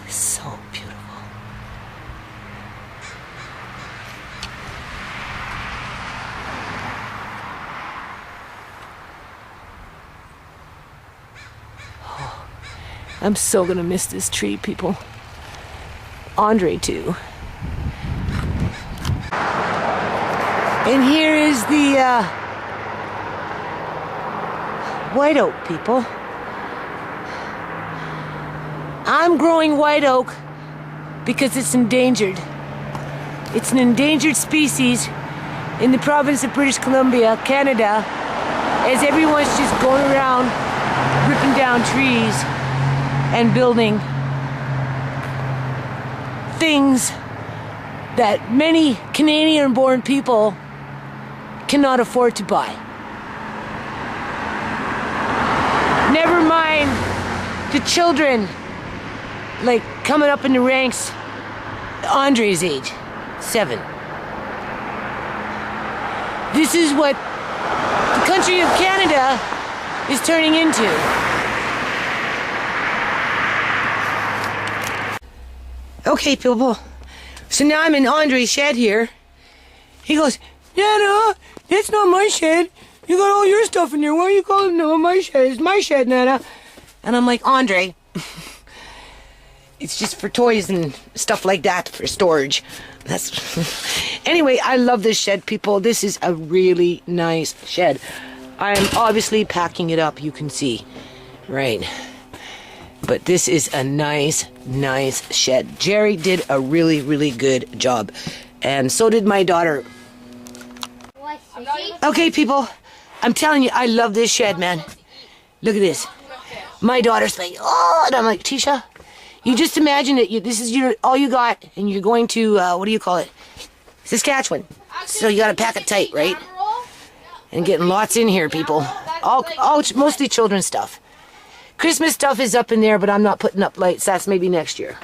So beautiful. Oh, I'm so gonna miss this tree, people. Andre too. And here is the white oak, people. I'm growing white oak because it's endangered. It's an endangered species in the province of British Columbia, Canada, as everyone's just going around ripping down trees and building things that many Canadian-born people cannot afford to buy. Never mind the children, like coming up in the ranks, Andre's age, 7. This is what the country of Canada is turning into. Okay, people. So now I'm in Andre's shed here. He goes, Nana, that's not my shed. You got all your stuff in there. Why are you calling it my shed? It's my shed, Nana. And I'm like, Andre, it's just for toys and stuff like that for storage. That's anyway, I love this shed, people. This is a really nice shed. I'm obviously packing it up, you can see. Right. But this is a nice shed. Jerry did a really good job. And so did my daughter. Okay, people. I'm telling you, I love this shed, man. Look at this. My daughter's like, oh, and I'm like, Tisha, you just imagine that this is all you got, and you're going to, what do you call it? Saskatchewan. So you got to pack it tight, right? And getting lots in here, people. All mostly children's stuff. Christmas stuff is up in there, but I'm not putting up lights. That's maybe next year.